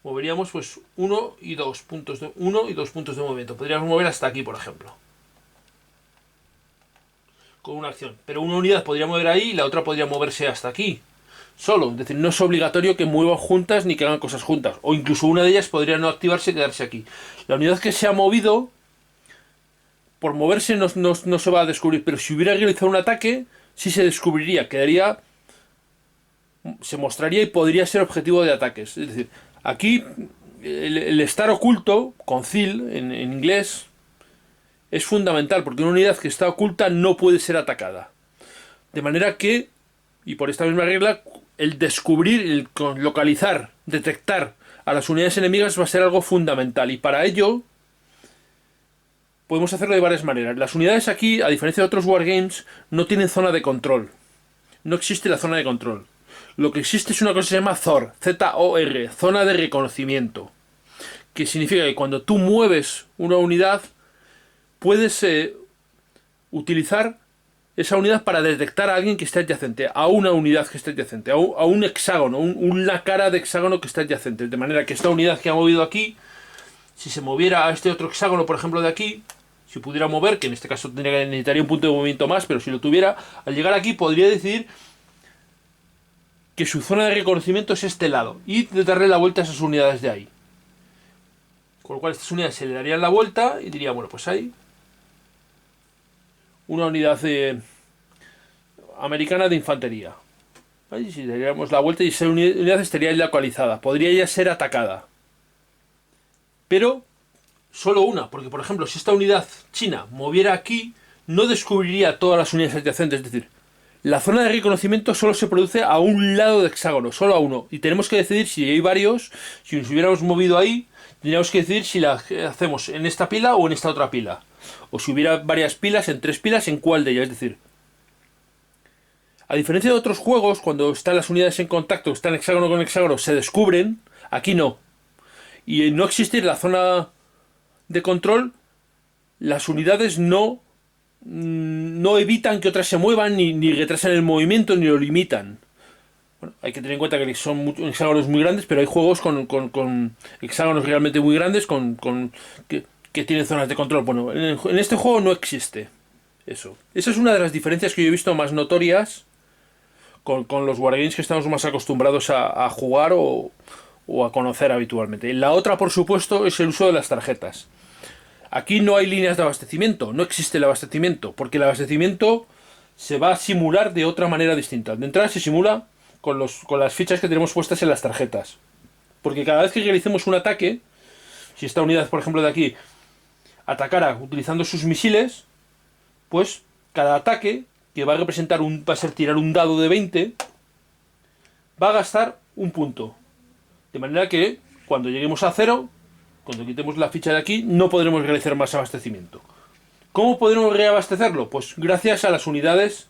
Speaker 1: Moveríamos pues 1 y 2 puntos de movimiento. Podríamos mover hasta aquí, por ejemplo. con una acción. Pero una unidad podría mover ahí y la otra podría moverse hasta aquí. Solo. Es decir, no es obligatorio que muevan juntas ni que hagan cosas juntas. O incluso una de ellas podría no activarse y quedarse aquí. La unidad que se ha movido, por moverse no se va a descubrir. Pero si hubiera realizado un ataque, sí se descubriría. Se mostraría y podría ser objetivo de ataques. Es decir, aquí el estar oculto, conceal en inglés, es fundamental, porque una unidad que está oculta no puede ser atacada. De manera que, y por esta misma regla, el descubrir, el localizar, detectar a las unidades enemigas va a ser algo fundamental. Y para ello podemos hacerlo de varias maneras. Las unidades aquí, a diferencia de otros wargames, no tienen zona de control. No existe la zona de control. Lo que existe es una cosa que se llama ZOR, Z-O-R, zona de reconocimiento. Que significa que cuando tú mueves una unidad, puedes utilizar esa unidad para detectar a alguien que esté adyacente, a una unidad que esté adyacente, a un hexágono, una cara de hexágono que está adyacente. De manera que esta unidad que ha movido aquí, si se moviera a este otro hexágono, por ejemplo, de aquí, si pudiera mover, que en este caso necesitaría un punto de movimiento más, pero si lo tuviera, al llegar aquí podría decidir que su zona de reconocimiento es este lado y de darle la vuelta a esas unidades de ahí. Con lo cual estas unidades se le darían la vuelta y diría, bueno, pues hay una unidad americana de infantería. ¿Vale? Si le daríamos la vuelta y esa unidad estaría localizada. Podría ya ser atacada. Pero solo una, porque por ejemplo, si esta unidad china moviera aquí, no descubriría todas las unidades adyacentes. Es decir, la zona de reconocimiento solo se produce a un lado de hexágono, solo a uno. Y tenemos que decidir si hay varios, si nos hubiéramos movido ahí, tendríamos que decidir si la hacemos en esta pila o en esta otra pila. O si hubiera varias pilas, en 3 pilas, en cuál de ellas. Es decir, a diferencia de otros juegos, cuando están las unidades en contacto, están hexágono con hexágono, se descubren, aquí no. Y no existir la zona de control, las unidades no evitan que otras se muevan, ni retrasan el movimiento, ni lo limitan. Bueno, hay que tener en cuenta que son hexágonos muy grandes, pero hay juegos con hexágonos realmente muy grandes que tienen zonas de control. Bueno, en este juego no existe eso. Esa es una de las diferencias que yo he visto más notorias con los wargames que estamos más acostumbrados a jugar o a conocer habitualmente. La otra, por supuesto, es el uso de las tarjetas. Aquí no hay líneas de abastecimiento, no existe el abastecimiento, porque el abastecimiento se va a simular de otra manera distinta. De entrada se simula con las fichas que tenemos puestas en las tarjetas. Porque cada vez que realicemos un ataque, si esta unidad, por ejemplo, de aquí, atacara utilizando sus misiles, pues cada ataque, que va a representar va a ser tirar un dado de 20, va a gastar un punto. De manera que cuando lleguemos a 0, cuando quitemos la ficha de aquí, no podremos realizar más abastecimiento. ¿Cómo podremos reabastecerlo? Pues gracias a las unidades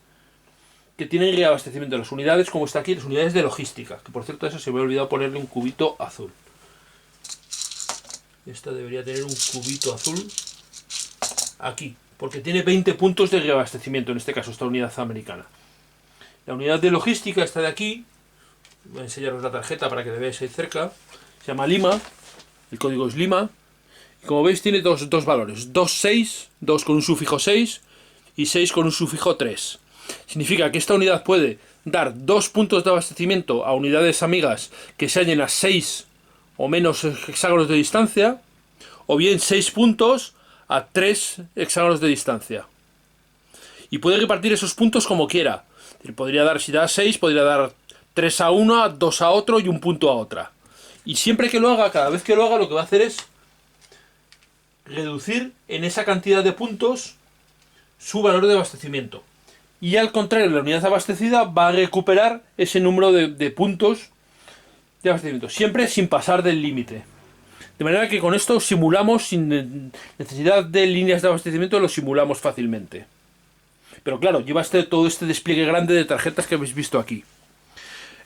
Speaker 1: que tienen reabastecimiento. Las unidades, como está aquí, las unidades de logística. Que por cierto, eso se me ha olvidado ponerle un cubito azul. Esta debería tener un cubito azul aquí, porque tiene 20 puntos de reabastecimiento, en este caso, esta unidad americana. La unidad de logística está de aquí. Voy a enseñaros la tarjeta para que la veáis ahí cerca. Se llama Lima. El código es Lima. Y como veis tiene dos valores. 2, 6, 2 con un sufijo 6 y 6 con un sufijo 3. Significa que esta unidad puede dar 2 puntos de abastecimiento a unidades amigas que se hallen a 6 o menos hexágonos de distancia. O bien 6 puntos a 3 hexágonos de distancia. Y puede repartir esos puntos como quiera. Es decir, podría dar, si da 6, podría dar 3 a una, 2 a otro y un punto a otra. Y siempre que lo haga, cada vez que lo haga, lo que va a hacer es reducir en esa cantidad de puntos su valor de abastecimiento. Y al contrario, la unidad abastecida va a recuperar ese número de puntos de abastecimiento, siempre sin pasar del límite. De manera que con esto simulamos, sin necesidad de líneas de abastecimiento, lo simulamos fácilmente. Pero claro, lleva todo este despliegue grande de tarjetas que habéis visto aquí.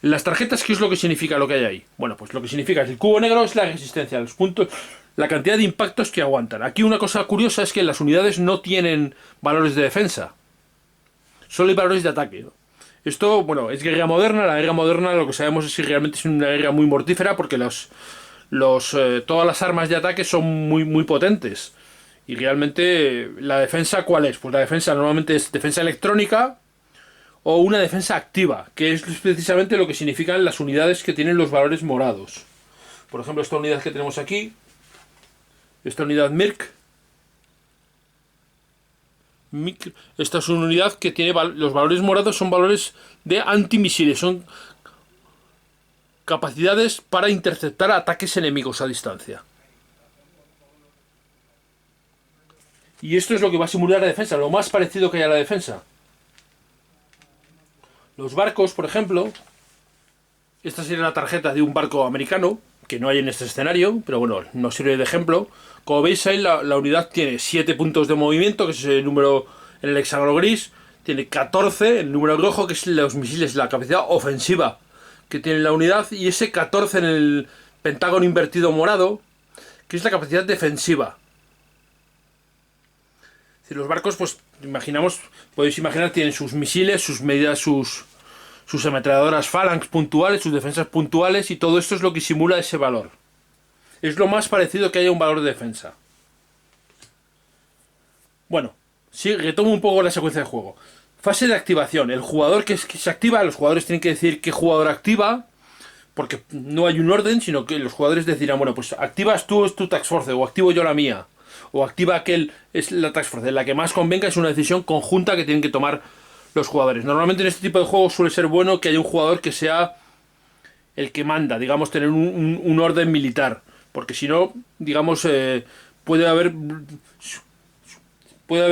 Speaker 1: Las tarjetas, ¿qué es lo que significa lo que hay ahí? Bueno, pues lo que significa es el cubo negro es la resistencia, los puntos, la cantidad de impactos que aguantan. Aquí una cosa curiosa es que las unidades no tienen valores de defensa. Solo hay valores de ataque. Esto, bueno, es guerra moderna. La guerra moderna lo que sabemos es que realmente es una guerra muy mortífera porque todas las armas de ataque son muy, muy potentes. Y realmente, ¿la defensa cuál es? Pues la defensa normalmente es defensa electrónica o una defensa activa, que es precisamente lo que significan las unidades que tienen los valores morados. Por ejemplo, esta unidad que tenemos aquí, esta unidad Mirk, esta es una unidad que tiene los valores morados, son valores de antimisiles, son capacidades para interceptar ataques enemigos a distancia. Y esto es lo que va a simular la defensa, lo más parecido que hay a la defensa. Los barcos, por ejemplo, esta sería la tarjeta de un barco americano, que no hay en este escenario, pero bueno, nos sirve de ejemplo. Como veis ahí, la unidad tiene 7 puntos de movimiento, que es el número en el hexágono gris. Tiene 14, el número rojo, que es los misiles, la capacidad ofensiva que tiene la unidad. Y ese 14 en el pentágono invertido morado, que es la capacidad defensiva. Si los barcos, pues podéis imaginar, tienen sus misiles, sus medidas, sus ametralladoras Phalanx puntuales, sus defensas puntuales, y todo esto es lo que simula ese valor. Es lo más parecido que haya un valor de defensa. Bueno, sí, retomo un poco la secuencia de juego. Fase de activación. El jugador que se activa, los jugadores tienen que decir qué jugador activa, porque no hay un orden, sino que los jugadores decidirán, bueno, pues activas tú, es tu Task Force, o activo yo la mía, o activa aquel, es la Task Force. La que más convenga es una decisión conjunta que tienen que tomar los jugadores. Normalmente en este tipo de juegos suele ser bueno que haya un jugador que sea el que manda, digamos, tener un orden militar, porque si no, digamos, puede haber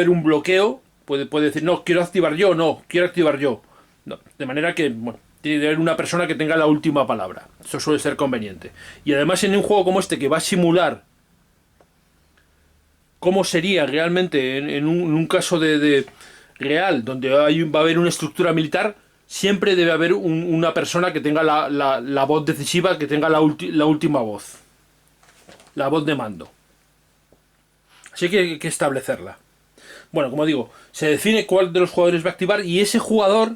Speaker 1: un bloqueo, puede decir, no, quiero activar yo, no, quiero activar yo. No, de manera que, bueno, tiene que haber una persona que tenga la última palabra. Eso suele ser conveniente. Y además en un juego como este, que va a simular cómo sería realmente en un caso de real, donde va a haber una estructura militar, siempre debe haber una persona que tenga la voz decisiva, que tenga la última voz. La voz de mando. Así que hay que establecerla. Bueno, como digo, se define cuál de los jugadores va a activar y ese jugador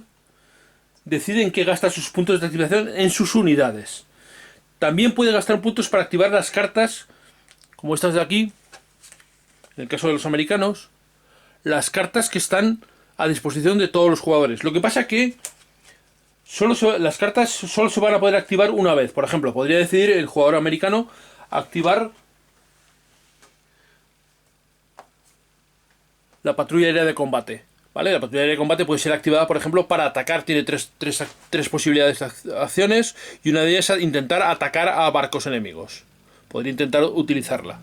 Speaker 1: decide en qué gasta sus puntos de activación en sus unidades. También puede gastar puntos para activar las cartas, como estas de aquí, en el caso de los americanos, las cartas que están a disposición de todos los jugadores. Lo que pasa que las cartas solo se van a poder activar una vez. Por ejemplo, podría decidir el jugador americano activar la patrulla aérea de combate. ¿Vale? La patrulla aérea de combate puede ser activada, por ejemplo, para atacar. Tiene tres posibilidades de acciones, y una de ellas es intentar atacar a barcos enemigos. Podría intentar utilizarla.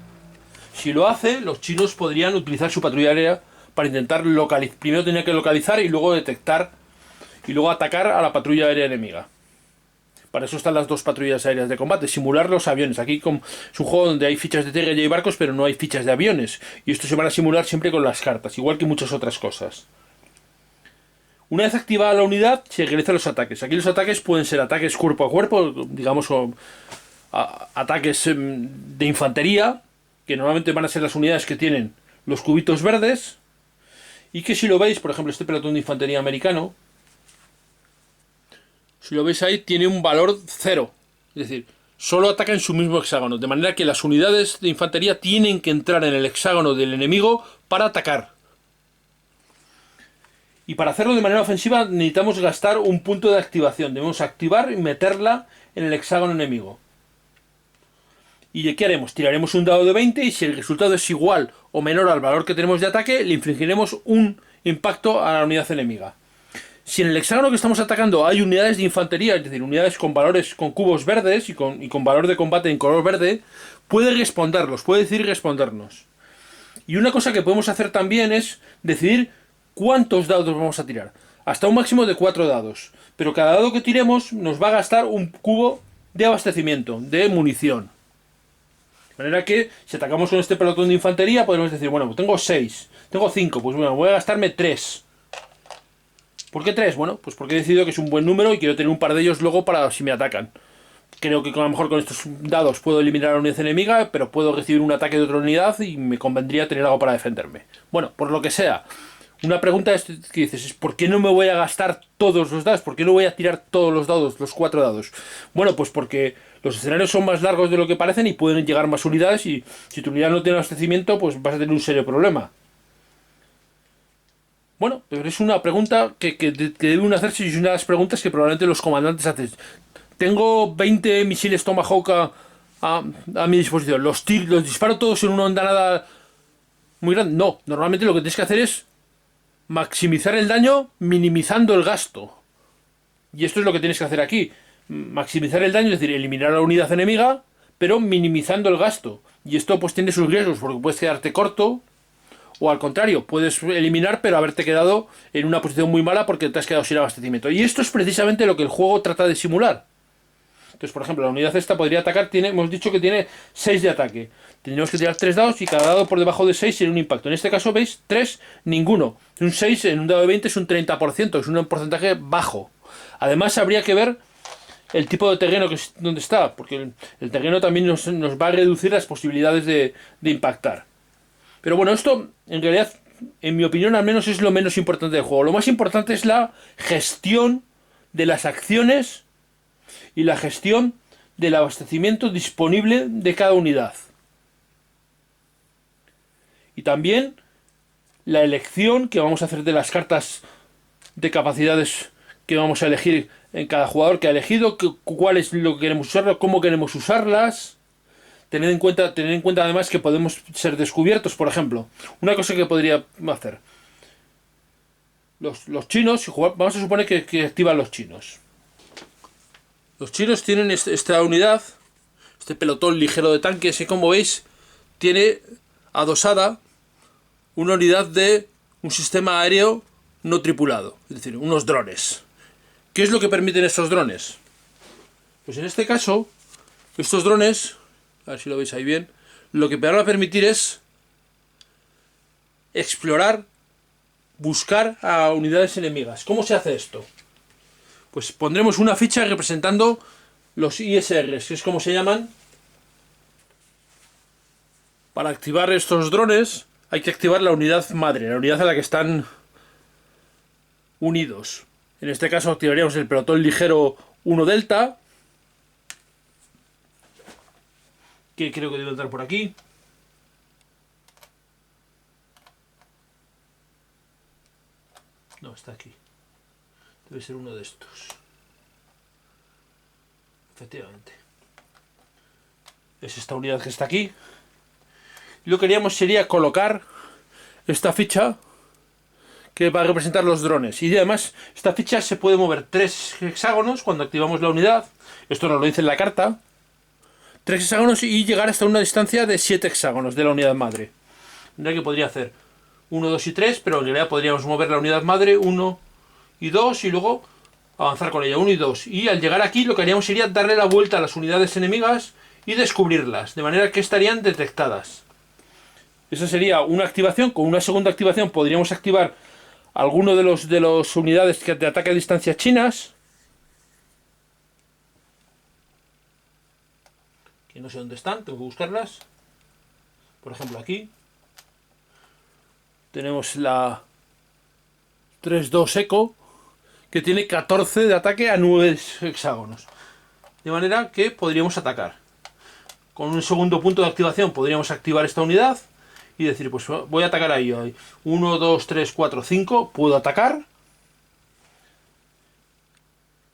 Speaker 1: Si lo hace, los chinos podrían utilizar su patrulla aérea para intentar localizar. Primero tenía que localizar y luego detectar y luego atacar a la patrulla aérea enemiga. Para eso están las dos patrullas aéreas de combate, simular los aviones. Aquí es un juego donde hay fichas de tierra y hay barcos, pero no hay fichas de aviones. Y esto se van a simular siempre con las cartas, igual que muchas otras cosas. Una vez activada la unidad, se realizan los ataques. Aquí los ataques pueden ser ataques cuerpo a cuerpo, digamos, o ataques de infantería, que normalmente van a ser las unidades que tienen los cubitos verdes, y que si lo veis, por ejemplo, este pelotón de infantería americano, si lo veis ahí, tiene un valor 0. Es decir, solo ataca en su mismo hexágono. De manera que las unidades de infantería tienen que entrar en el hexágono del enemigo para atacar. Y para hacerlo de manera ofensiva necesitamos gastar un punto de activación. Debemos activar y meterla en el hexágono enemigo. ¿Y qué haremos? Tiraremos un dado de 20 y si el resultado es igual o menor al valor que tenemos de ataque, le infligiremos un impacto a la unidad enemiga. Si en el hexágono que estamos atacando hay unidades de infantería, es decir, unidades con valores con cubos verdes y con valor de combate en color verde, puede responderlos, puede decidir respondernos. Y una cosa que podemos hacer también es decidir cuántos dados vamos a tirar. Hasta un máximo de 4 dados. Pero cada dado que tiremos nos va a gastar un cubo de abastecimiento, de munición. De manera que si atacamos con este pelotón de infantería podemos decir, bueno, pues tengo 6, tengo 5, pues bueno, voy a gastarme 3. ¿Por qué 3? Bueno, pues porque he decidido que es un buen número y quiero tener un par de ellos luego para si me atacan. Creo que a lo mejor con estos dados puedo eliminar a la unidad enemiga, pero puedo recibir un ataque de otra unidad y me convendría tener algo para defenderme. Bueno, por lo que sea, Una pregunta que dices es ¿por qué no me voy a gastar todos los dados? ¿Por qué no voy a tirar todos los dados, los 4 dados? Bueno, pues porque los escenarios son más largos de lo que parecen y pueden llegar más unidades y si tu unidad no tiene abastecimiento, pues vas a tener un serio problema. Bueno, pero es una pregunta que debe uno hacerse y es una de las preguntas que probablemente los comandantes hacen. Tengo 20 misiles Tomahawk a mi disposición. Los disparo todos en una ondanada muy grande. No, normalmente lo que tienes que hacer es maximizar el daño minimizando el gasto. Y esto es lo que tienes que hacer aquí. Maximizar el daño, es decir, eliminar a la unidad enemiga, pero minimizando el gasto. Y esto pues tiene sus riesgos, porque puedes quedarte corto, o al contrario, puedes eliminar, pero haberte quedado en una posición muy mala porque te has quedado sin abastecimiento. Y esto es precisamente lo que el juego trata de simular. Entonces, por ejemplo, la unidad esta podría atacar, hemos dicho que tiene 6 de ataque. Tendríamos que tirar 3 dados y cada dado por debajo de 6 sería un impacto. En este caso, ¿veis? 3, ninguno. Un 6 en un dado de 20 es un 30%, es un porcentaje bajo. Además, habría que ver el tipo de terreno donde está, porque el terreno también nos va a reducir las posibilidades de impactar. Pero bueno, esto en realidad, en mi opinión, al menos es lo menos importante del juego. Lo más importante es la gestión de las acciones y la gestión del abastecimiento disponible de cada unidad. Y también la elección que vamos a hacer de las cartas de capacidades que vamos a elegir en cada jugador que ha elegido, cuál es lo que queremos usar, cómo queremos usarlas. Tener en cuenta además que podemos ser descubiertos, por ejemplo. Una cosa que podría hacer. Los chinos, vamos a suponer que activan los chinos. Los chinos tienen esta unidad, este pelotón ligero de tanques, que como veis, tiene adosada una unidad de un sistema aéreo no tripulado, es decir, unos drones. ¿Qué es lo que permiten estos drones? Pues en este caso, estos drones, a ver si lo veis ahí bien, lo que van a permitir es explorar, buscar a unidades enemigas. ¿Cómo se hace esto? Pues pondremos una ficha representando los ISRs, que es como se llaman. Para activar estos drones hay que activar la unidad madre, la unidad a la que están unidos. En este caso activaríamos el pelotón ligero 1 Delta, que creo que debe entrar por aquí. No, está aquí. Debe ser uno de estos. Efectivamente. Es esta unidad que está aquí. Y lo que haríamos sería colocar esta ficha que va a representar los drones. Y además, esta ficha se puede mover 3 hexágonos cuando activamos la unidad. Esto nos lo dice en la carta. 3 hexágonos y llegar hasta una distancia de 7 hexágonos de la unidad madre. Tendría que podría hacer 1, 2 y 3, pero en realidad podríamos mover la unidad madre 1 y 2 y luego avanzar con ella 1 y 2. Y al llegar aquí lo que haríamos sería darle la vuelta a las unidades enemigas y descubrirlas, de manera que estarían detectadas. Esa sería una activación. Con una segunda activación podríamos activar alguno de los unidades de ataque a distancia chinas. Que no sé dónde están, tengo que buscarlas. Por ejemplo aquí. Tenemos la 3-2 Eco, que tiene 14 de ataque a 9 hexágonos. De manera que podríamos atacar. Con un segundo punto de activación podríamos activar esta unidad y decir, pues voy a atacar ahí. 1, 2, 3, 4, 5. Puedo atacar.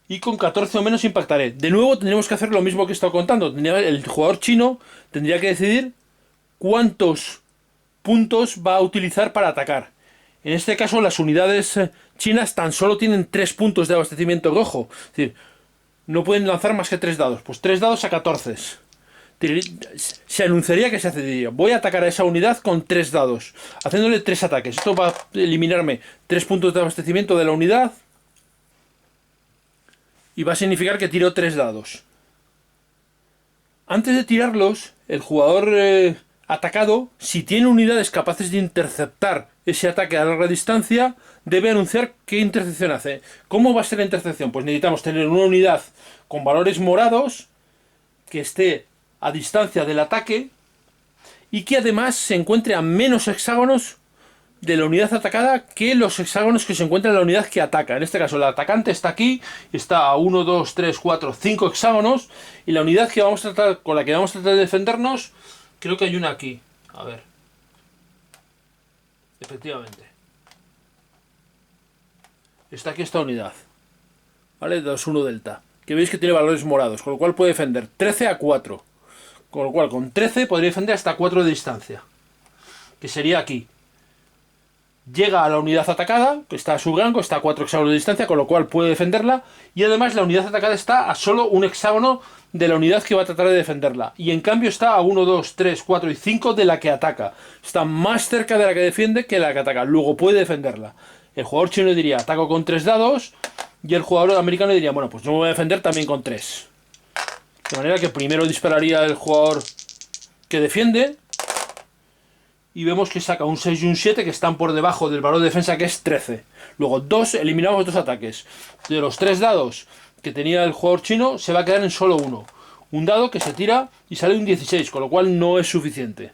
Speaker 1: Y con 14 o menos impactaré. De nuevo tendremos que hacer lo mismo que he estado contando. El jugador chino tendría que decidir cuántos puntos va a utilizar para atacar. En este caso las unidades chinas tan solo tienen 3 puntos de abastecimiento rojo. Es decir, no pueden lanzar más que 3 dados. Pues 3 dados a 14. Se anunciaría que se accedería. Voy a atacar a esa unidad con 3 dados, haciéndole 3 ataques. Esto va a eliminarme 3 puntos de abastecimiento de la unidad y va a significar que tiro 3 dados. Antes de tirarlos, el jugador atacado, si tiene unidades capaces de interceptar ese ataque a larga distancia, debe anunciar qué intercepción hace. ¿Cómo va a ser la intercepción? Pues necesitamos tener una unidad con valores morados que esté a distancia del ataque y que además se encuentre a menos hexágonos de la unidad atacada que los hexágonos que se encuentran en la unidad que ataca. En este caso, el atacante está aquí, está a 1, 2, 3, 4, 5 hexágonos, y la unidad que vamos a tratar, con la que vamos a tratar de defendernos, creo que hay una aquí. A ver. Efectivamente. Está aquí esta unidad. ¿Vale? 2-1 delta. Que veis que tiene valores morados, con lo cual puede defender 13 a 4. Con lo cual, con 13 podría defender hasta 4 de distancia. Que sería aquí. Llega a la unidad atacada, que está a su rango, está a 4 hexágonos de distancia, con lo cual puede defenderla. Y además la unidad atacada está a solo un hexágono de la unidad que va a tratar de defenderla. Y en cambio está a 1, 2, 3, 4 y 5 de la que ataca. Está más cerca de la que defiende que la que ataca. Luego puede defenderla. El jugador chino diría, ataco con 3 dados. Y el jugador americano diría, bueno, pues yo me voy a defender también con 3. De manera que primero dispararía el jugador que defiende. Y vemos que saca un 6 y un 7 que están por debajo del valor de defensa, que es 13. Luego eliminamos 2 ataques. De los 3 dados que tenía el jugador chino, se va a quedar en solo uno. Un dado que se tira y sale un 16, con lo cual no es suficiente.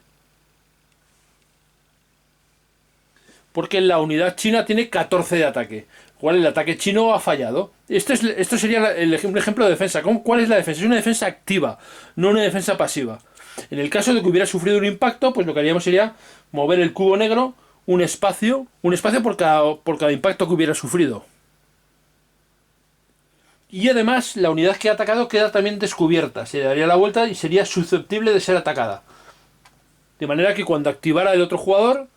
Speaker 1: Porque la unidad china tiene 14 de ataque. ¿Cuál? El ataque chino ha fallado. Esto sería un ejemplo de defensa. ¿Cuál es la defensa? Es una defensa activa, no una defensa pasiva. En el caso de que hubiera sufrido un impacto, pues lo que haríamos sería mover el cubo negro un espacio por cada impacto que hubiera sufrido. Y además la unidad que ha atacado queda también descubierta. Se le daría la vuelta y sería susceptible de ser atacada. De manera que cuando activara el otro jugador,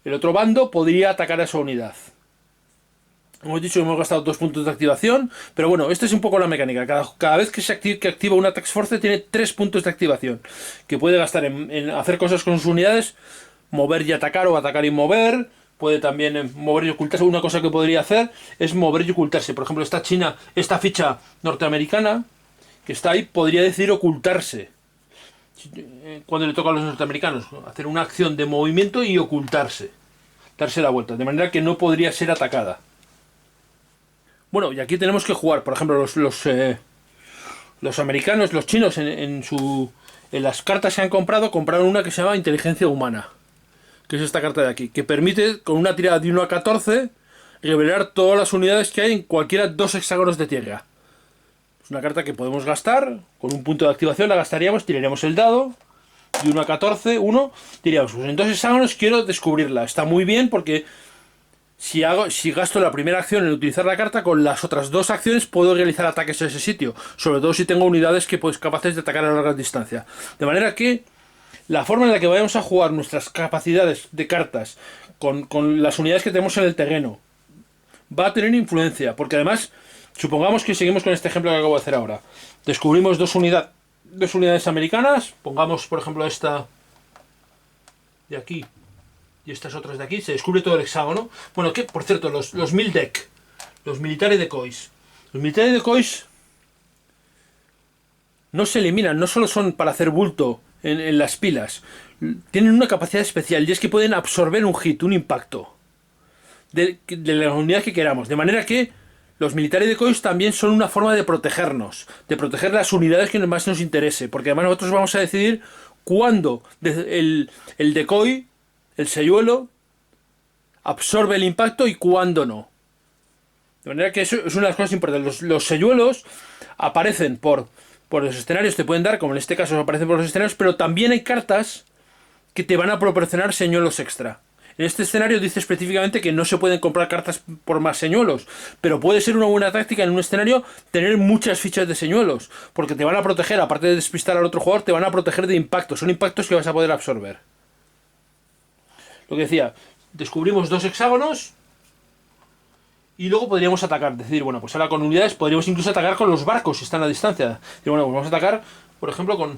Speaker 1: el otro bando podría atacar a esa unidad. Hemos dicho que hemos gastado 2 puntos de activación, pero bueno, esta es un poco la mecánica. Cada vez que activa una Task Force tiene 3 puntos de activación, que puede gastar en hacer cosas con sus unidades, mover y atacar o atacar y mover. Puede también mover y ocultarse. Una cosa que podría hacer es mover y ocultarse. Por ejemplo, esta ficha norteamericana que está ahí, podría decidir ocultarse. Cuando le toca a los norteamericanos, hacer una acción de movimiento y ocultarse. Darse la vuelta, de manera que no podría ser atacada. Bueno, y aquí tenemos que jugar, por ejemplo, los americanos, los chinos, en las cartas que han comprado, compraron una que se llama Inteligencia Humana, que es esta carta de aquí, que permite, con una tirada de 1 a 14, revelar todas las unidades que hay en cualquiera 2 hexágonos de tierra. Es una carta que podemos gastar, con un punto de activación la gastaríamos, tiraríamos el dado, de 1 a 14, 1, diríamos, pues en 2 hexágonos quiero descubrirla. Está muy bien porque si gasto la primera acción en utilizar la carta, con las otras 2 acciones puedo realizar ataques a ese sitio. Sobre todo si tengo unidades que pues capaces de atacar a larga distancia. De manera que la forma en la que vayamos a jugar nuestras capacidades de cartas con las unidades que tenemos en el terreno va a tener influencia. Porque además, supongamos que seguimos con este ejemplo que acabo de hacer ahora. Descubrimos 2 unidades americanas. Pongamos, por ejemplo, esta de aquí y estas otras de aquí, se descubre todo el hexágono. Bueno, que por cierto, los Mildec, los Military Decoys. Los Military Decoys no se eliminan, no solo son para hacer bulto en las pilas. Tienen una capacidad especial y es que pueden absorber un hit, un impacto de la unidad que queramos. De manera que los Military Decoys también son una forma de protegernos, de proteger las unidades que más nos interese. Porque además nosotros vamos a decidir cuándo el decoy, el selluelo, absorbe el impacto y cuándo no. De manera que eso es una de las cosas importantes. Los selluelos aparecen por los escenarios, te pueden dar, como en este caso aparecen por los escenarios, pero también hay cartas que te van a proporcionar señuelos extra. En este escenario dice específicamente que no se pueden comprar cartas por más señuelos, pero puede ser una buena táctica en un escenario tener muchas fichas de señuelos, porque te van a proteger, aparte de despistar al otro jugador, te van a proteger de impactos. Son impactos que vas a poder absorber. Lo que decía, descubrimos 2 hexágonos y luego podríamos atacar. Decir, bueno, pues ahora con unidades podríamos incluso atacar con los barcos si están a distancia. Y bueno, pues vamos a atacar, por ejemplo,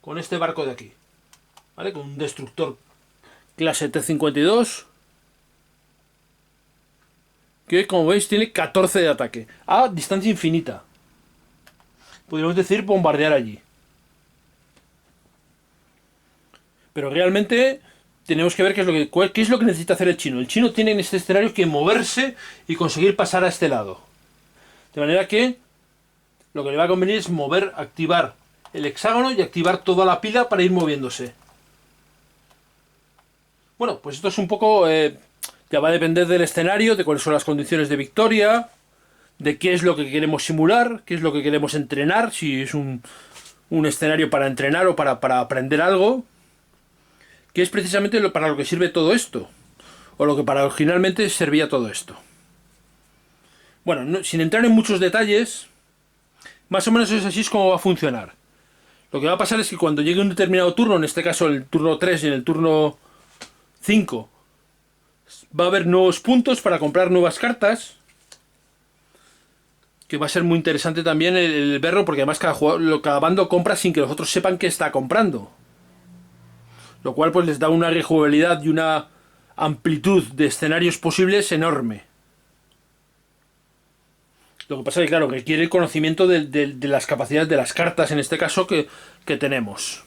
Speaker 1: con este barco de aquí. ¿Vale? Con un destructor clase T-52. Que, como veis, tiene 14 de ataque. A distancia infinita. Podríamos decir bombardear allí. Pero realmente tenemos que ver qué es lo que necesita hacer el chino. El chino tiene en este escenario que moverse y conseguir pasar a este lado. De manera que lo que le va a convenir es activar el hexágono y activar toda la pila para ir moviéndose. Bueno, pues esto es un poco... ya va a depender del escenario, de cuáles son las condiciones de victoria, de qué es lo que queremos simular, qué es lo que queremos entrenar, si es un escenario para entrenar o para aprender algo, que es precisamente para lo que sirve todo esto, o lo que para originalmente servía todo esto. Bueno, sin entrar en muchos detalles, más o menos es así es como va a funcionar. Lo que va a pasar es que cuando llegue un determinado turno, en este caso el turno 3 y en el turno 5, va a haber nuevos puntos para comprar nuevas cartas, que va a ser muy interesante también el verlo, porque además cada bando compra sin que los otros sepan que está comprando. Lo cual pues les da una rejugabilidad y una amplitud de escenarios posibles enorme. Lo que pasa es que, claro, requiere conocimiento de las capacidades de las cartas, en este caso, que tenemos.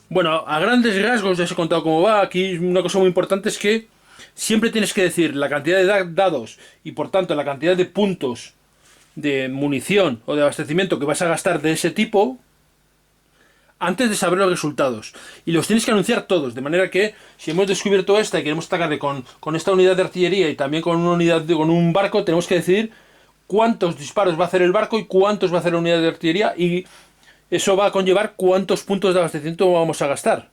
Speaker 1: Bueno, a grandes rasgos ya os he contado cómo va. Aquí una cosa muy importante es que siempre tienes que decir la cantidad de dados y por tanto la cantidad de puntos de munición o de abastecimiento que vas a gastar de ese tipo antes de saber los resultados. Y los tienes que anunciar todos, de manera que si hemos descubierto esta y queremos atacarle con esta unidad de artillería y también con una unidad con un barco, tenemos que decidir cuántos disparos va a hacer el barco y cuántos va a hacer la unidad de artillería, y eso va a conllevar cuántos puntos de abastecimiento vamos a gastar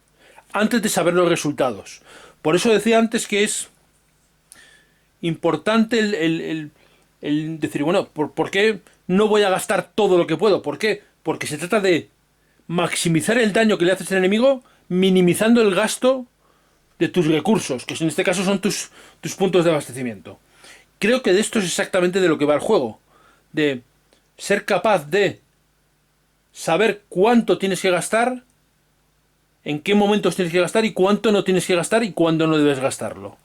Speaker 1: antes de saber los resultados. Por eso decía antes que es importante el decir, bueno, ¿por qué no voy a gastar todo lo que puedo? ¿Por qué? Porque se trata de maximizar el daño que le haces al enemigo, minimizando el gasto de tus recursos, que en este caso son tus puntos de abastecimiento. Creo que de esto es exactamente de lo que va el juego. De ser capaz de saber cuánto tienes que gastar, en qué momentos tienes que gastar y cuánto no tienes que gastar y cuándo no debes gastarlo.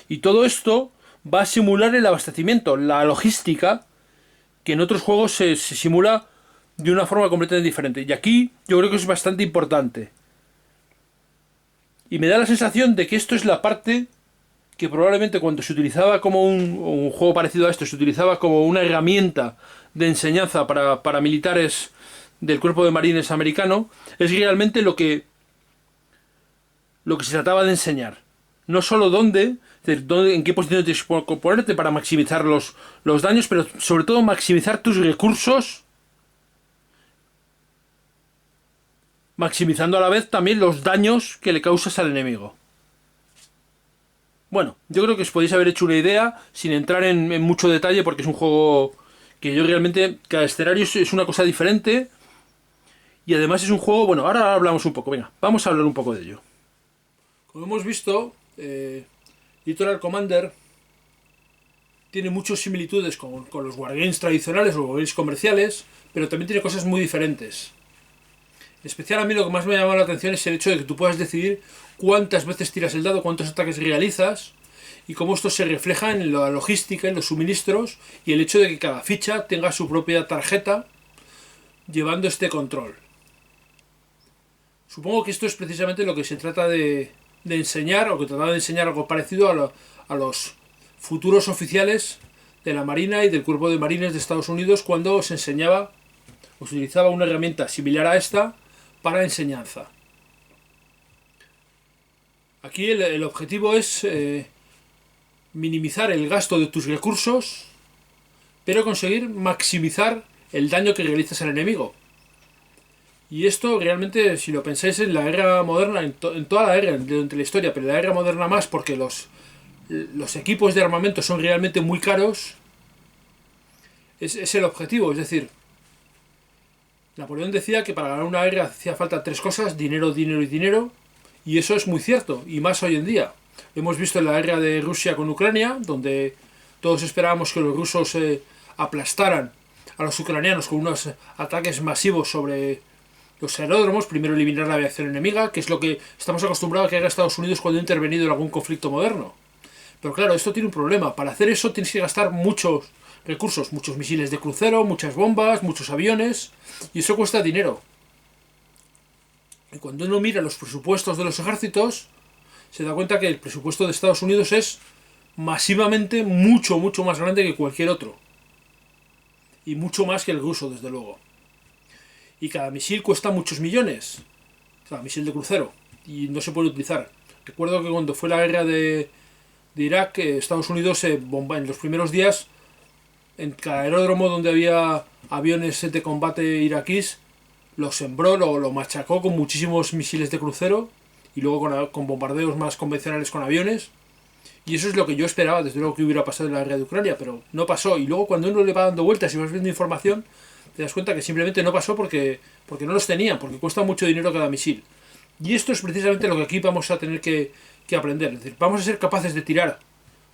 Speaker 1: Y todo esto va a simular el abastecimiento, la logística, que en otros juegos se simula de una forma completamente diferente. Y aquí yo creo que es bastante importante. Y me da la sensación de que esto es la parte que probablemente cuando se utilizaba como un juego parecido a esto, se utilizaba como una herramienta de enseñanza para militares del cuerpo de marines americano, es realmente lo que se trataba de enseñar. No solo en qué posición tienes que ponerte para maximizar los daños, pero sobre todo maximizar tus recursos, maximizando a la vez también los daños que le causas al enemigo. Bueno, yo creo que os podéis haber hecho una idea sin entrar en mucho detalle, porque es un juego que yo realmente, cada escenario es una cosa diferente, y además es un juego, bueno, ahora hablamos un poco, venga, vamos a hablar un poco de ello. Como hemos visto, Litoral Commander tiene muchas similitudes con los wargames tradicionales o wargames comerciales, pero también tiene cosas muy diferentes. En especial a mí lo que más me llama la atención es el hecho de que tú puedas decidir cuántas veces tiras el dado, cuántos ataques realizas, y cómo esto se refleja en la logística, en los suministros, y el hecho de que cada ficha tenga su propia tarjeta llevando este control. Supongo que esto es precisamente lo que se trata de enseñar, o que trataba de enseñar algo parecido a los futuros oficiales de la Marina y del Cuerpo de Marines de Estados Unidos, cuando se enseñaba o se utilizaba una herramienta similar a esta para enseñanza. Aquí el objetivo es minimizar el gasto de tus recursos, pero conseguir maximizar el daño que realizas al enemigo. Y esto realmente, si lo pensáis, en la guerra moderna, en toda la guerra, durante la historia, pero en la guerra moderna más, porque los equipos de armamento son realmente muy caros, es el objetivo. Es decir, Napoleón decía que para ganar una guerra hacía falta tres cosas: dinero, dinero y dinero. Y eso es muy cierto, y más hoy en día. Lo hemos visto en la guerra de Rusia con Ucrania, donde todos esperábamos que los rusos aplastaran a los ucranianos con unos ataques masivos sobre los aeródromos, primero eliminar la aviación enemiga, que es lo que estamos acostumbrados a que haga Estados Unidos cuando ha intervenido en algún conflicto moderno. Pero claro, esto tiene un problema. Para hacer eso tienes que gastar muchos recursos, muchos misiles de crucero, muchas bombas, muchos aviones, y eso cuesta dinero. Y cuando uno mira los presupuestos de los ejércitos, se da cuenta que el presupuesto de Estados Unidos es masivamente mucho más grande que cualquier otro. Y mucho más que el ruso, desde luego. Y cada misil cuesta muchos millones. Cada misil de crucero. y no se puede utilizar. Recuerdo que cuando fue la guerra de Irak, Estados Unidos en los primeros días, en cada aeródromo donde había aviones de combate iraquíes, lo sembró, lo machacó con muchísimos misiles de crucero y luego con bombardeos más convencionales con aviones. Y eso es lo que yo esperaba, desde luego, que hubiera pasado en la guerra de Ucrania, pero no pasó. Y luego cuando uno le va dando vueltas y vas viendo información, te das cuenta que simplemente no pasó porque no los tenían, porque cuesta mucho dinero cada misil. Y esto es precisamente lo que aquí vamos a tener que aprender. Es decir, vamos a ser capaces de tirar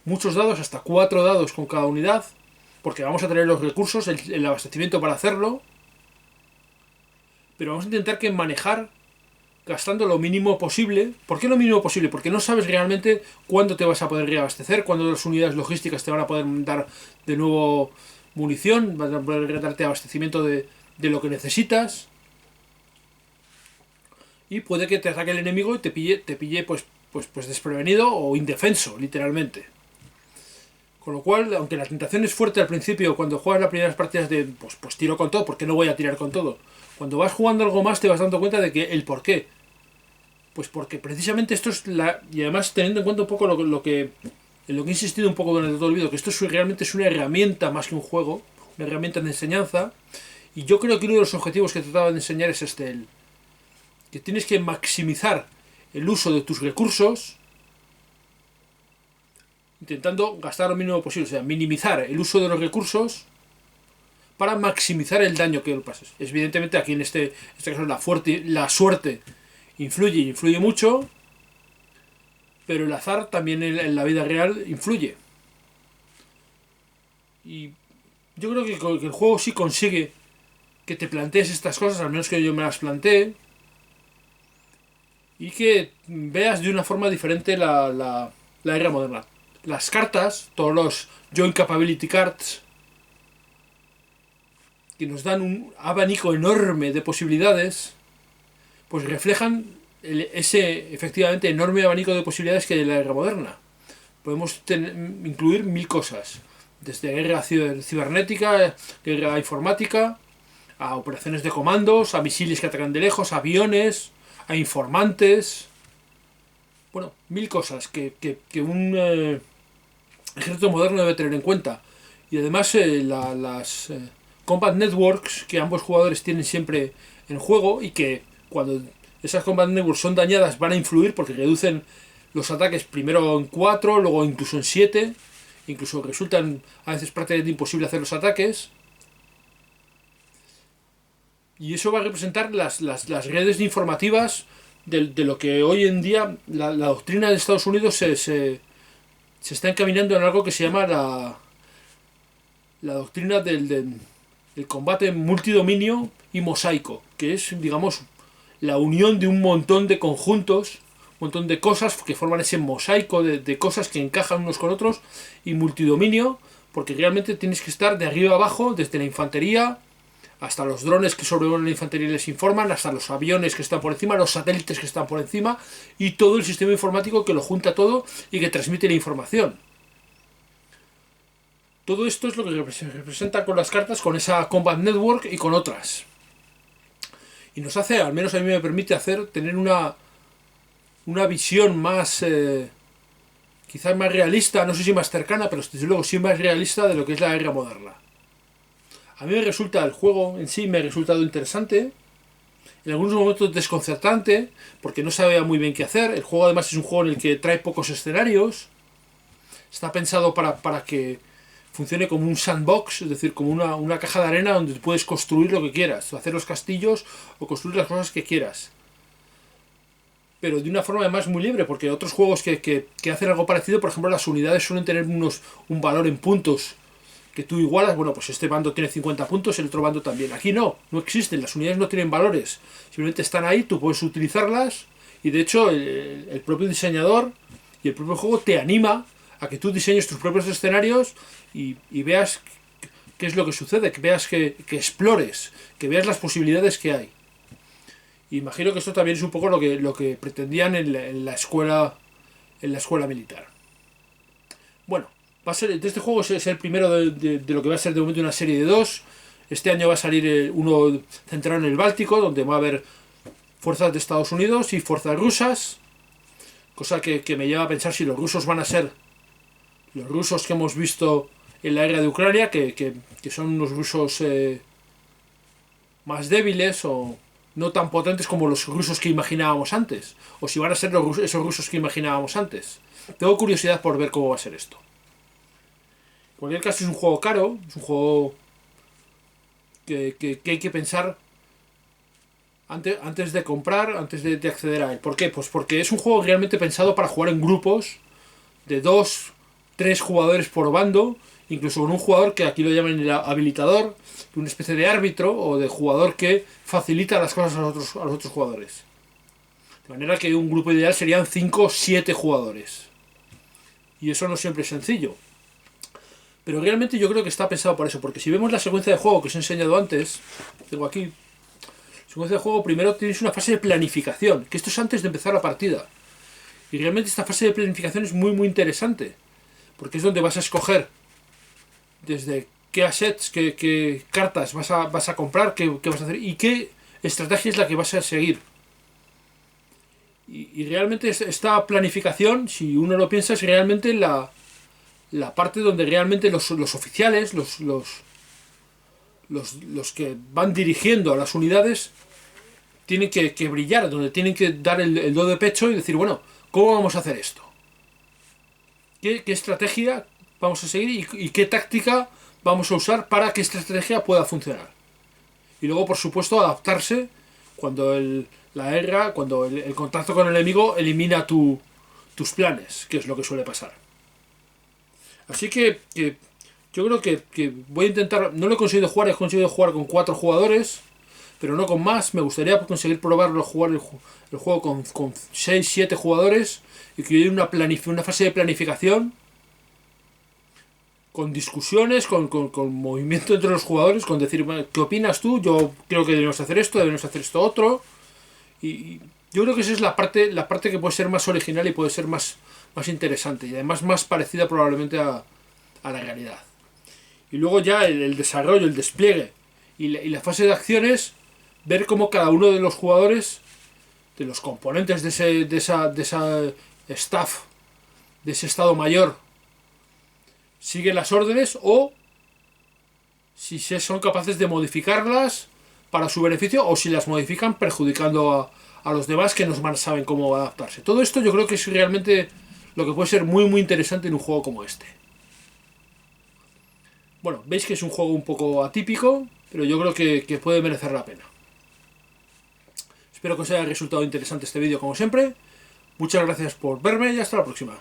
Speaker 1: muchos dados, hasta 4 dados con cada unidad, porque vamos a tener los recursos, el abastecimiento para hacerlo, pero vamos a intentar que manejar gastando lo mínimo posible. ¿Por qué lo mínimo posible? Porque no sabes realmente cuándo te vas a poder reabastecer, cuándo las unidades logísticas te van a poder dar de nuevo munición, van a poder darte abastecimiento de lo que necesitas. Y puede que te ataque el enemigo y te pille pues desprevenido o indefenso, literalmente. Con lo cual, aunque la tentación es fuerte al principio, cuando juegas las primeras partidas de pues tiro con todo, porque no voy a tirar con todo. Cuando vas jugando algo más te vas dando cuenta de que el por qué. Pues porque precisamente esto es y además teniendo en cuenta un poco en lo que he insistido un poco durante todo el vídeo, que esto realmente es una herramienta más que un juego, una herramienta de enseñanza. Y yo creo que uno de los objetivos que trataba de enseñar es que tienes que maximizar el uso de tus recursos, intentando gastar lo mínimo posible, o sea, minimizar el uso de los recursos para maximizar el daño que pases. Evidentemente aquí en este caso la suerte influye mucho, pero el azar también en la vida real influye. Y yo creo que el juego sí consigue que te plantees estas cosas, al menos que yo me las planteé, y que veas de una forma diferente la era moderna. Las cartas, todos los Joint Capability Cards, que nos dan un abanico enorme de posibilidades, pues reflejan ese efectivamente enorme abanico de posibilidades que hay en la era moderna. Podemos incluir 1000 cosas, desde guerra cibernética, guerra informática, a operaciones de comandos, a misiles que atacan de lejos, a aviones, a informantes. Bueno, 1000 cosas que un ejército moderno debe tener en cuenta. Y además las Combat Networks que ambos jugadores tienen siempre en juego, y que cuando esas Combat Networks son dañadas van a influir porque reducen los ataques primero en 4, luego incluso en 7, incluso resultan a veces prácticamente imposible hacer los ataques. Y eso va a representar las redes informativas de lo que hoy en día la doctrina de Estados Unidos se está encaminando en algo que se llama la doctrina del combate multidominio y mosaico, que es, digamos, la unión de un montón de conjuntos, un montón de cosas que forman ese mosaico de cosas que encajan unos con otros, y multidominio, porque realmente tienes que estar de arriba a abajo, desde la infantería hasta los drones que sobrevuelan la infantería y les informan, hasta los aviones que están por encima, los satélites que están por encima, y todo el sistema informático que lo junta todo y que transmite la información. Todo esto es lo que se representa con las cartas, con esa Combat Network y con otras. Y nos hace, al menos a mí me permite tener una visión más, quizás más realista, no sé si más cercana, pero desde luego sí más realista de lo que es la era moderna. A mí el juego en sí me ha resultado interesante, en algunos momentos desconcertante, porque no sabía muy bien qué hacer. El juego además es un juego en el que trae pocos escenarios, está pensado para que funcione como un sandbox, es decir, como una caja de arena donde puedes construir lo que quieras, hacer los castillos o construir las cosas que quieras. Pero de una forma además muy libre, porque otros juegos que hacen algo parecido, por ejemplo, las unidades suelen tener un valor en puntos que tú igualas. Bueno, pues este bando tiene 50 puntos, el otro bando también. Aquí no existen, las unidades no tienen valores, simplemente están ahí, tú puedes utilizarlas, y de hecho el propio diseñador y el propio juego te anima a que tú diseñes tus propios escenarios y veas qué es lo que sucede, que veas que explores, que veas las posibilidades que hay. Imagino que esto también es un poco lo que pretendían en la escuela militar. Bueno, este juego es el primero de lo que va a ser de momento una serie de 2. Este año va a salir uno centrado en el Báltico, donde va a haber fuerzas de Estados Unidos y fuerzas rusas, cosa que me lleva a pensar si los rusos van a ser los rusos que hemos visto en la guerra de Ucrania, que son unos rusos más débiles o no tan potentes como los rusos que imaginábamos antes, o si van a ser esos rusos que imaginábamos antes. Tengo curiosidad por ver cómo va a ser esto. En cualquier caso, es un juego caro, es un juego que hay que pensar antes de comprar, antes de acceder a él. ¿Por qué? Pues porque es un juego realmente pensado para jugar en grupos de 2, 3 jugadores por bando, incluso con un jugador que aquí lo llaman el habilitador, una especie de árbitro o de jugador que facilita las cosas a los otros jugadores. De manera que un grupo ideal serían 5 o 7 jugadores. Y eso no siempre es sencillo. Pero realmente yo creo que está pensado para eso, porque si vemos la secuencia de juego que os he enseñado antes, tengo aquí, la secuencia de juego, primero tienes una fase de planificación, que esto es antes de empezar la partida. Y realmente esta fase de planificación es muy interesante, porque es donde vas a escoger desde qué assets, qué cartas vas a comprar, qué vas a hacer y qué estrategia es la que vas a seguir. Y realmente esta planificación, si uno lo piensa, es realmente la parte donde realmente los oficiales, los que van dirigiendo a las unidades, tienen que brillar, donde tienen que dar el do de pecho y decir, bueno, ¿cómo vamos a hacer esto? ¿Qué estrategia vamos a seguir y qué táctica vamos a usar para que esta estrategia pueda funcionar? Y luego, por supuesto, adaptarse cuando la guerra, cuando el contacto con el enemigo elimina tus planes, que es lo que suele pasar. Así que yo creo que voy a intentar, no lo he conseguido jugar con 4 jugadores, pero no con más. Me gustaría conseguir probarlo, jugar el juego con 6, 7 jugadores y que hubiera una fase de planificación con discusiones, con movimiento entre los jugadores, con decir, bueno, ¿qué opinas tú? Yo creo que debemos hacer esto otro. Y yo creo que esa es la parte que puede ser más original y puede ser más interesante y además más parecida probablemente a la realidad. Y luego ya el desarrollo, el despliegue y la fase de acciones, ver cómo cada uno de los jugadores, de los componentes de esa staff, de ese estado mayor, sigue las órdenes o si son capaces de modificarlas para su beneficio o si las modifican perjudicando a los demás que no saben cómo adaptarse. Todo esto yo creo que es realmente lo que puede ser muy interesante en un juego como este. Bueno, veis que es un juego un poco atípico, pero yo creo que puede merecer la pena. Espero que os haya resultado interesante este vídeo como siempre. Muchas gracias por verme y hasta la próxima.